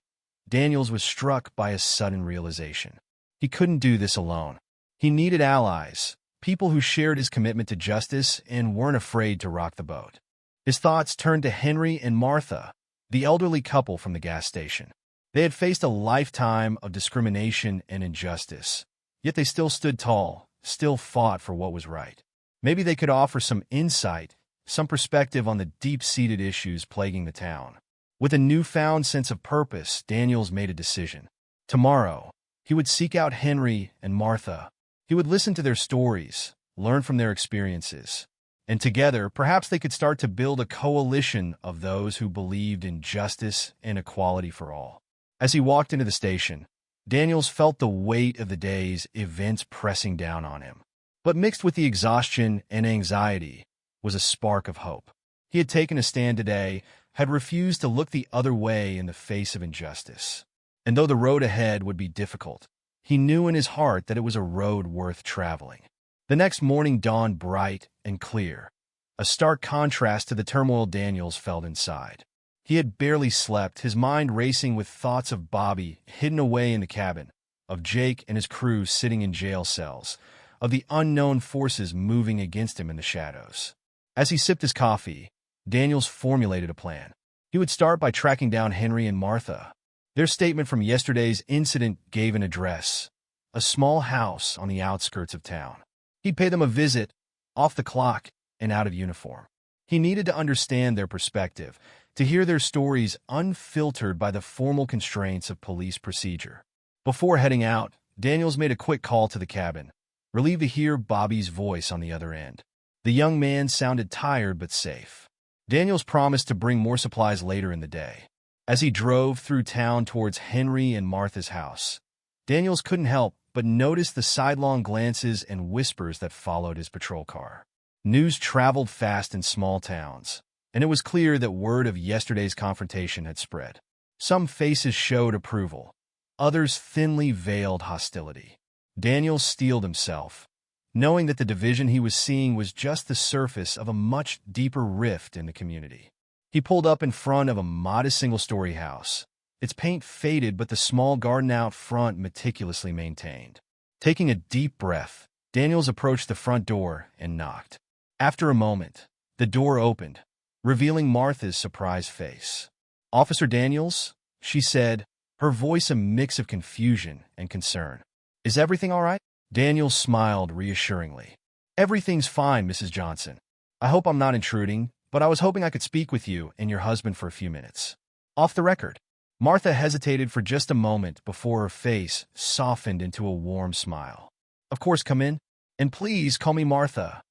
Daniels was struck by a sudden realization. He couldn't do this alone. He needed allies, people who shared his commitment to justice and weren't afraid to rock the boat. His thoughts turned to Henry and Martha, the elderly couple from the gas station. They had faced a lifetime of discrimination and injustice, yet they still stood tall, still fought for what was right. Maybe they could offer some insight, some perspective on the deep-seated issues plaguing the town. With a newfound sense of purpose, Daniels made a decision. Tomorrow, he would seek out Henry and Martha. He would listen to their stories, learn from their experiences, and together, perhaps they could start to build a coalition of those who believed in justice and equality for all. As he walked into the station, Daniels felt the weight of the day's events pressing down on him. But mixed with the exhaustion and anxiety was a spark of hope. He had taken a stand today, had refused to look the other way in the face of injustice. And though the road ahead would be difficult, he knew in his heart that it was a road worth traveling. The next morning dawned bright and clear, a stark contrast to the turmoil Daniels felt inside. He had barely slept, his mind racing with thoughts of Bobby hidden away in the cabin, of Jake and his crew sitting in jail cells, of the unknown forces moving against him in the shadows. As he sipped his coffee, Daniels formulated a plan. He would start by tracking down Henry and Martha. Their statement from yesterday's incident gave an address, a small house on the outskirts of town. He'd pay them a visit, off the clock and out of uniform. He needed to understand their perspective, to hear their stories unfiltered by the formal constraints of police procedure. Before heading out, Daniels made a quick call to the cabin, relieved to hear Bobby's voice on the other end. The young man sounded tired but safe. Daniels promised to bring more supplies later in the day. As he drove through town towards Henry and Martha's house, Daniels couldn't help but notice the sidelong glances and whispers that followed his patrol car. News traveled fast in small towns, and it was clear that word of yesterday's confrontation had spread. Some faces showed approval, others thinly veiled hostility. Daniels steeled himself, knowing that the division he was seeing was just the surface of a much deeper rift in the community. He pulled up in front of a modest single-story house, its paint faded but the small garden out front meticulously maintained. Taking a deep breath, Daniels approached the front door and knocked. After a moment, the door opened, revealing Martha's surprised face. "Officer Daniels," she said, her voice a mix of confusion and concern. "Is everything all right?" Daniels smiled reassuringly. "Everything's fine, Mrs. Johnson. I hope I'm not intruding, but I was hoping I could speak with you and your husband for a few minutes. Off the record." Martha hesitated for just a moment before her face softened into a warm smile. "Of course, come in. And please call me Martha."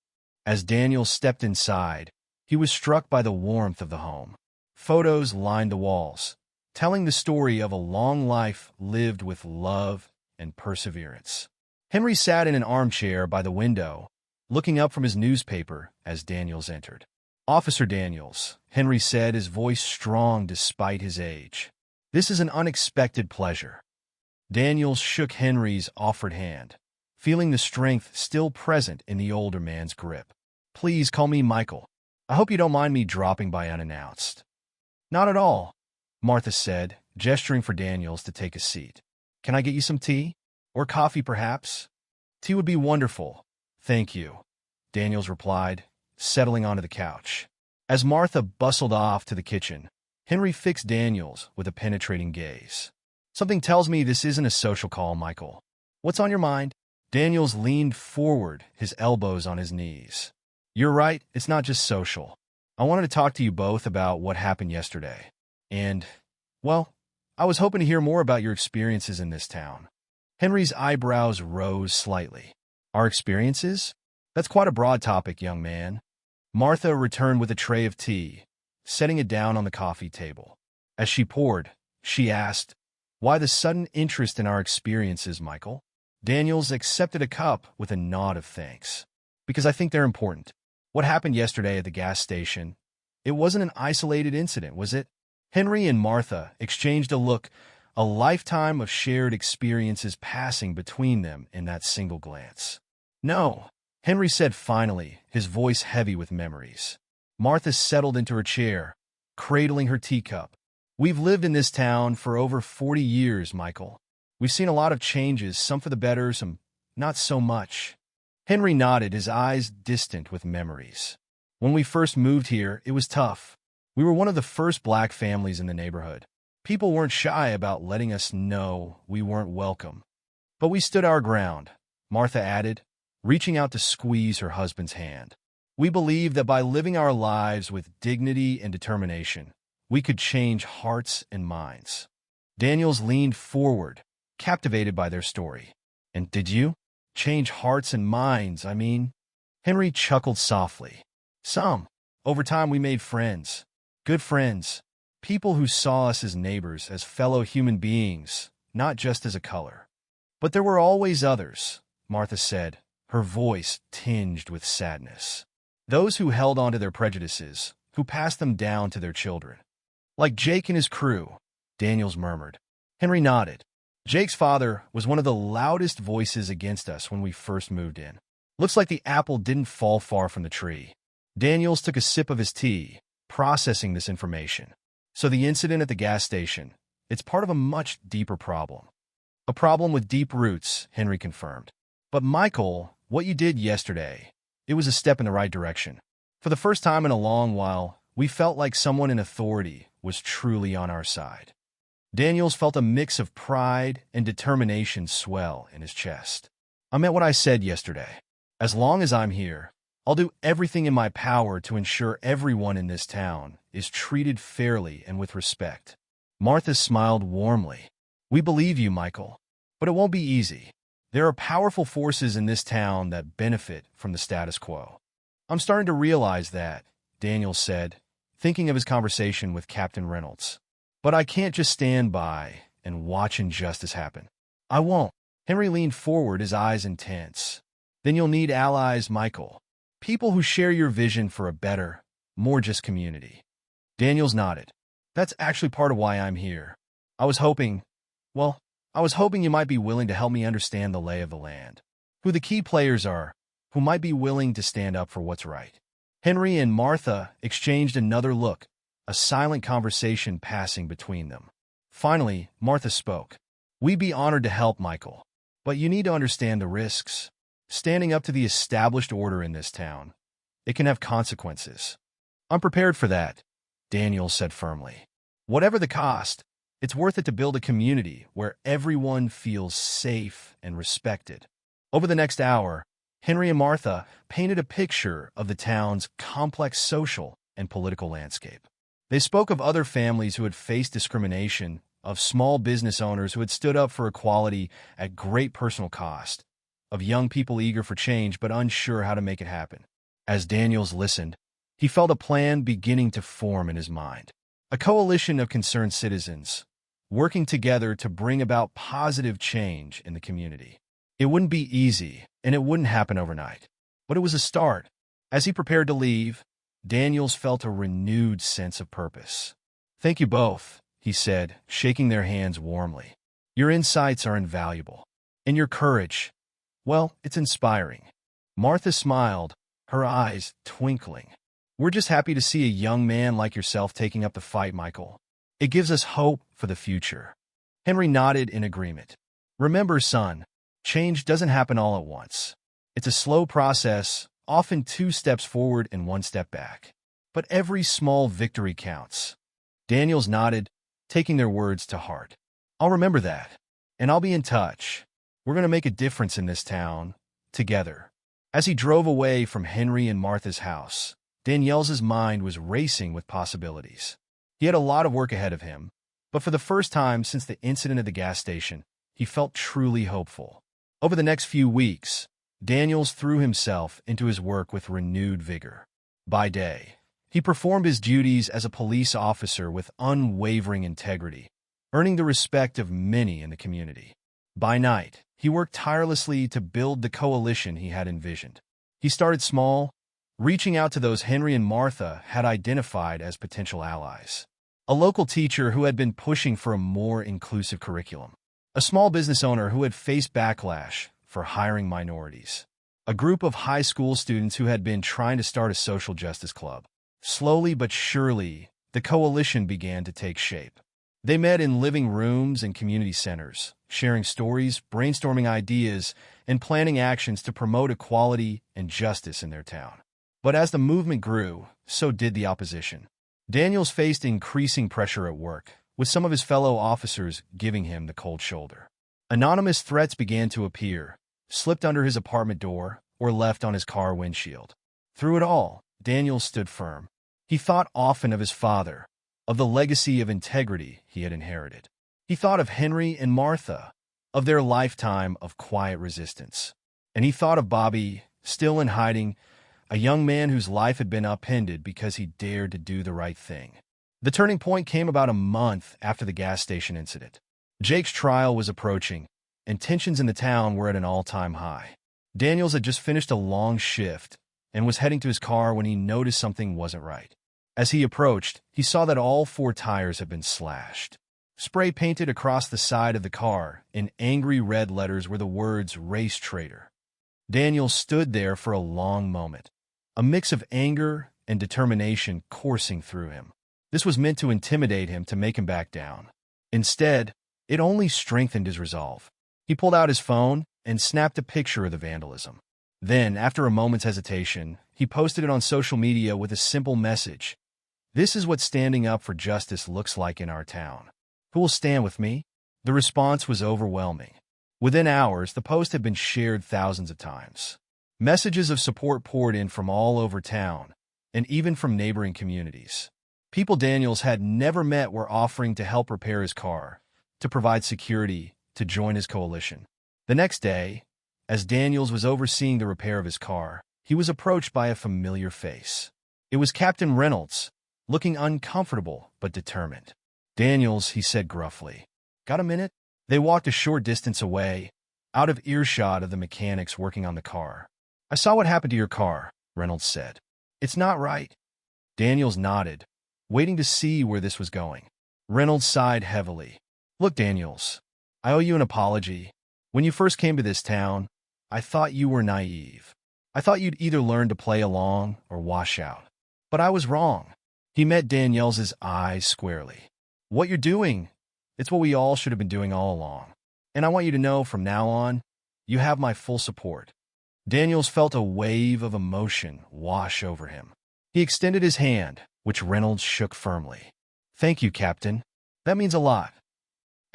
As Daniels stepped inside, he was struck by the warmth of the home. Photos lined the walls, telling the story of a long life lived with love and perseverance. Henry sat in an armchair by the window, looking up from his newspaper as Daniels entered. "Officer Daniels," Henry said, his voice strong despite his age. "This is an unexpected pleasure." Daniels shook Henry's offered hand, feeling the strength still present in the older man's grip. "Please call me Michael. I hope you don't mind me dropping by unannounced." "Not at all," Martha said, gesturing for Daniels to take a seat. "Can I get you some tea? Or coffee, perhaps?" "Tea would be wonderful, thank you," Daniels replied, settling onto the couch. As Martha bustled off to the kitchen, Henry fixed Daniels with a penetrating gaze. "Something tells me this isn't a social call, Michael. What's on your mind?" Daniels leaned forward, his elbows on his knees. "You're right, it's not just social. I wanted to talk to you both about what happened yesterday. And, well, I was hoping to hear more about your experiences in this town." Henry's eyebrows rose slightly. "Our experiences? That's quite a broad topic, young man." Martha returned with a tray of tea, setting it down on the coffee table. As she poured, she asked, "Why the sudden interest in our experiences, Michael?" Daniels accepted a cup with a nod of thanks. "Because I think they're important. What happened yesterday at the gas station? It wasn't an isolated incident, was it?" Henry and Martha exchanged a look, a lifetime of shared experiences passing between them in that single glance. "No," Henry said finally, his voice heavy with memories. Martha settled into her chair, cradling her teacup. "We've lived in this town for over 40 years, Michael. We've seen a lot of changes, some for the better, some not so much." Henry nodded, his eyes distant with memories. "When we first moved here, it was tough. We were one of the first black families in the neighborhood. People weren't shy about letting us know we weren't welcome. But we stood our ground," Martha added, reaching out to squeeze her husband's hand. We believe that by living our lives with dignity and determination, we could change hearts and minds. Daniels leaned forward, captivated by their story. And did you? Change hearts and minds, I mean? Henry chuckled softly. Some. Over time we made friends. Good friends. People who saw us as neighbors, as fellow human beings, not just as a color. But there were always others, Martha said, her voice tinged with sadness. Those who held on to their prejudices, who passed them down to their children. Like Jake and his crew, Daniels murmured. Henry nodded. Jake's father was one of the loudest voices against us when we first moved in. Looks like the apple didn't fall far from the tree. Daniels took a sip of his tea, processing this information. So the incident at the gas station, it's part of a much deeper problem. A problem with deep roots, Henry confirmed. But Michael, what you did yesterday, it was a step in the right direction. For the first time in a long while, we felt like someone in authority was truly on our side. Daniels felt a mix of pride and determination swell in his chest. I meant what I said yesterday. As long as I'm here, I'll do everything in my power to ensure everyone in this town is treated fairly and with respect. Martha smiled warmly. We believe you, Michael, but it won't be easy. There are powerful forces in this town that benefit from the status quo. I'm starting to realize that, Daniels said, thinking of his conversation with Captain Reynolds. But I can't just stand by and watch injustice happen. I won't. Henry leaned forward, his eyes intense. Then you'll need allies, Michael. People who share your vision for a better, more just community. Daniels nodded. That's actually part of why I'm here. I was hoping you might be willing to help me understand the lay of the land. Who the key players are, who might be willing to stand up for what's right. Henry and Martha exchanged another look, a silent conversation passing between them. Finally, Martha spoke. We'd be honored to help, Michael, but you need to understand the risks. Standing up to the established order in this town, it can have consequences. I'm prepared for that, Daniels said firmly. Whatever the cost, it's worth it to build a community where everyone feels safe and respected. Over the next hour, Henry and Martha painted a picture of the town's complex social and political landscape. They spoke of other families who had faced discrimination, of small business owners who had stood up for equality at great personal cost, of young people eager for change but unsure how to make it happen. As Daniels listened, he felt a plan beginning to form in his mind. A coalition of concerned citizens, working together to bring about positive change in the community. It wouldn't be easy, and it wouldn't happen overnight. But it was a start. As he prepared to leave, Daniels felt a renewed sense of purpose. Thank you both, he said, shaking their hands warmly. Your insights are invaluable. And your courage, well, it's inspiring. Martha smiled, her eyes twinkling. We're just happy to see a young man like yourself taking up the fight, Michael. It gives us hope for the future. Henry nodded in agreement. Remember, son, change doesn't happen all at once. It's a slow process, often 2 steps forward and 1 step back. But every small victory counts. Daniels nodded, taking their words to heart. I'll remember that, and I'll be in touch. We're going to make a difference in this town, together. As he drove away from Henry and Martha's house, Daniels' mind was racing with possibilities. He had a lot of work ahead of him, but for the first time since the incident at the gas station, he felt truly hopeful. Over the next few weeks, Daniels threw himself into his work with renewed vigor. By day, he performed his duties as a police officer with unwavering integrity, earning the respect of many in the community. By night, he worked tirelessly to build the coalition he had envisioned. He started small, reaching out to those Henry and Martha had identified as potential allies. A local teacher who had been pushing for a more inclusive curriculum. A small business owner who had faced backlash for hiring minorities. A group of high school students who had been trying to start a social justice club. Slowly but surely, the coalition began to take shape. They met in living rooms and community centers, sharing stories, brainstorming ideas, and planning actions to promote equality and justice in their town. But as the movement grew, so did the opposition. Daniels faced increasing pressure at work, with some of his fellow officers giving him the cold shoulder. Anonymous threats began to appear, slipped under his apartment door, or left on his car windshield. Through it all, Daniels stood firm. He thought often of his father, of the legacy of integrity he had inherited. He thought of Henry and Martha, of their lifetime of quiet resistance. And he thought of Bobby, still in hiding, a young man whose life had been upended because he dared to do the right thing. The turning point came about a month after the gas station incident. Jake's trial was approaching, and tensions in the town were at an all-time high. Daniels had just finished a long shift and was heading to his car when he noticed something wasn't right. As he approached, he saw that all 4 tires had been slashed. Spray painted across the side of the car in angry red letters were the words "Race Traitor." Daniels stood there for a long moment, a mix of anger and determination coursing through him. This was meant to intimidate him, to make him back down. Instead, it only strengthened his resolve. He pulled out his phone and snapped a picture of the vandalism. Then, after a moment's hesitation, he posted it on social media with a simple message. "This is what standing up for justice looks like in our town. Who will stand with me?" The response was overwhelming. Within hours, the post had been shared thousands of times. Messages of support poured in from all over town, and even from neighboring communities. People Daniels had never met were offering to help repair his car, to provide security, to join his coalition. The next day, as Daniels was overseeing the repair of his car, he was approached by a familiar face. It was Captain Reynolds, looking uncomfortable but determined. "Daniels," he said gruffly. "Got a minute?" They walked a short distance away, out of earshot of the mechanics working on the car. "I saw what happened to your car," Reynolds said. "It's not right." Daniels nodded, waiting to see where this was going. Reynolds sighed heavily. "Look, Daniels, I owe you an apology. When you first came to this town, I thought you were naive. I thought you'd either learn to play along or wash out. But I was wrong." He met Daniels' eyes squarely. "What you're doing, it's what we all should have been doing all along. And I want you to know from now on, you have my full support." Daniels felt a wave of emotion wash over him. He extended his hand, which Reynolds shook firmly. "Thank you, Captain. That means a lot."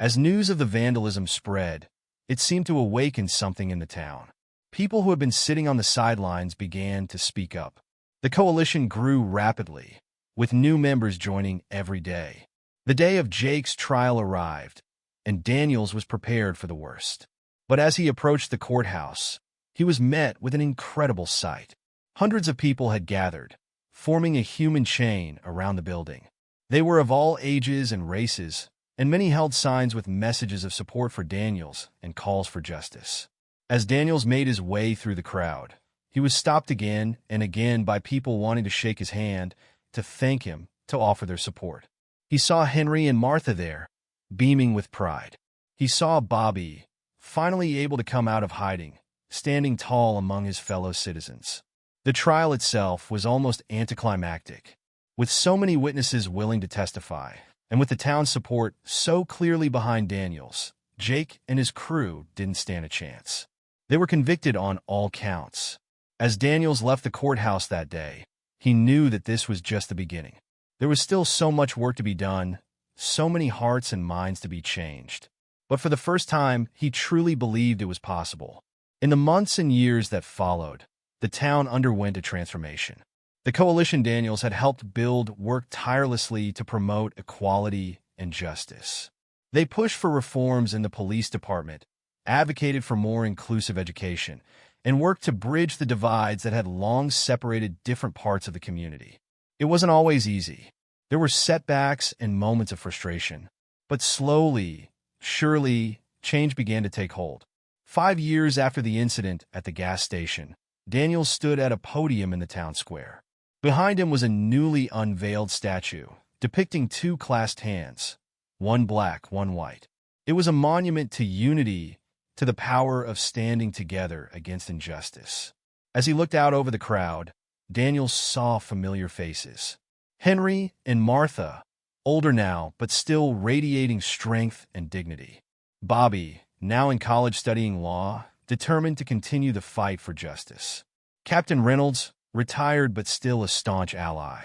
As news of the vandalism spread, it seemed to awaken something in the town. People who had been sitting on the sidelines began to speak up. The coalition grew rapidly, with new members joining every day. The day of Jake's trial arrived, and Daniels was prepared for the worst. But as he approached the courthouse, he was met with an incredible sight. Hundreds of people had gathered, forming a human chain around the building. They were of all ages and races, and many held signs with messages of support for Daniels and calls for justice. As Daniels made his way through the crowd, he was stopped again and again by people wanting to shake his hand, to thank him, to offer their support. He saw Henry and Martha there, beaming with pride. He saw Bobby, finally able to come out of hiding, standing tall among his fellow citizens. The trial itself was almost anticlimactic, with so many witnesses willing to testify, and with the town's support so clearly behind Daniels. Jake and his crew didn't stand a chance. They were convicted on all counts. As Daniels left the courthouse that day, he knew that this was just the beginning. There was still so much work to be done, so many hearts and minds to be changed. But for the first time, he truly believed it was possible. In the months and years that followed, the town underwent a transformation. The coalition Daniels had helped build worked tirelessly to promote equality and justice. They pushed for reforms in the police department, advocated for more inclusive education, and worked to bridge the divides that had long separated different parts of the community. It wasn't always easy. There were setbacks and moments of frustration. But slowly, surely, change began to take hold. 5 years after the incident at the gas station, Daniels stood at a podium in the town square. Behind him was a newly unveiled statue depicting 2 clasped hands, one black, one white. It was a monument to unity, to the power of standing together against injustice. As he looked out over the crowd, Daniels saw familiar faces. Henry and Martha, older now but still radiating strength and dignity. Bobby, now in college studying law, determined to continue the fight for justice. Captain Reynolds, retired but still a staunch ally.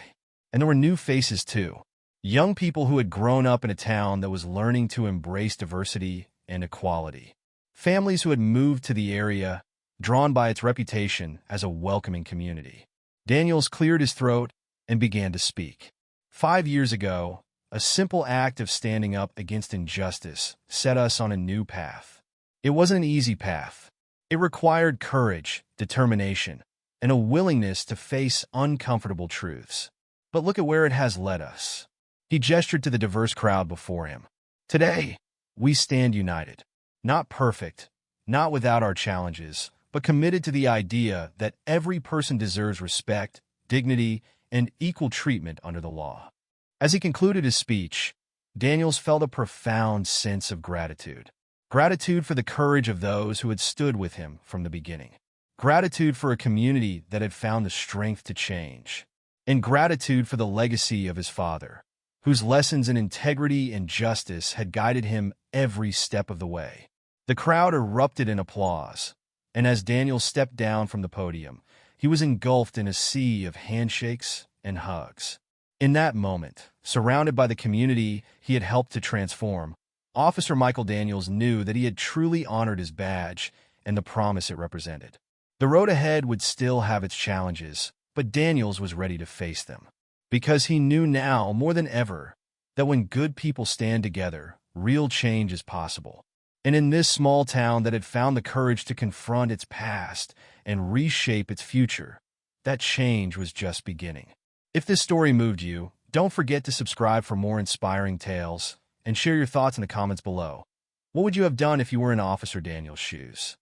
And there were new faces too. Young people who had grown up in a town that was learning to embrace diversity and equality. Families who had moved to the area, drawn by its reputation as a welcoming community. Daniels cleared his throat and began to speak. 5 years ago, a simple act of standing up against injustice set us on a new path. It wasn't an easy path. It required courage, determination, and a willingness to face uncomfortable truths. But look at where it has led us. He gestured to the diverse crowd before him. Today, we stand united. Not perfect, not without our challenges, but committed to the idea that every person deserves respect, dignity, and equal treatment under the law. As he concluded his speech, Daniels felt a profound sense of gratitude. Gratitude for the courage of those who had stood with him from the beginning. Gratitude for a community that had found the strength to change. And gratitude for the legacy of his father, whose lessons in integrity and justice had guided him every step of the way. The crowd erupted in applause, and as Daniels stepped down from the podium, he was engulfed in a sea of handshakes and hugs. In that moment, surrounded by the community he had helped to transform, Officer Michael Daniels knew that he had truly honored his badge and the promise it represented. The road ahead would still have its challenges, but Daniels was ready to face them. Because he knew now, more than ever, that when good people stand together, real change is possible. And in this small town that had found the courage to confront its past and reshape its future, that change was just beginning. If this story moved you, don't forget to subscribe for more inspiring tales and share your thoughts in the comments below. What would you have done if you were in Officer Daniels' shoes?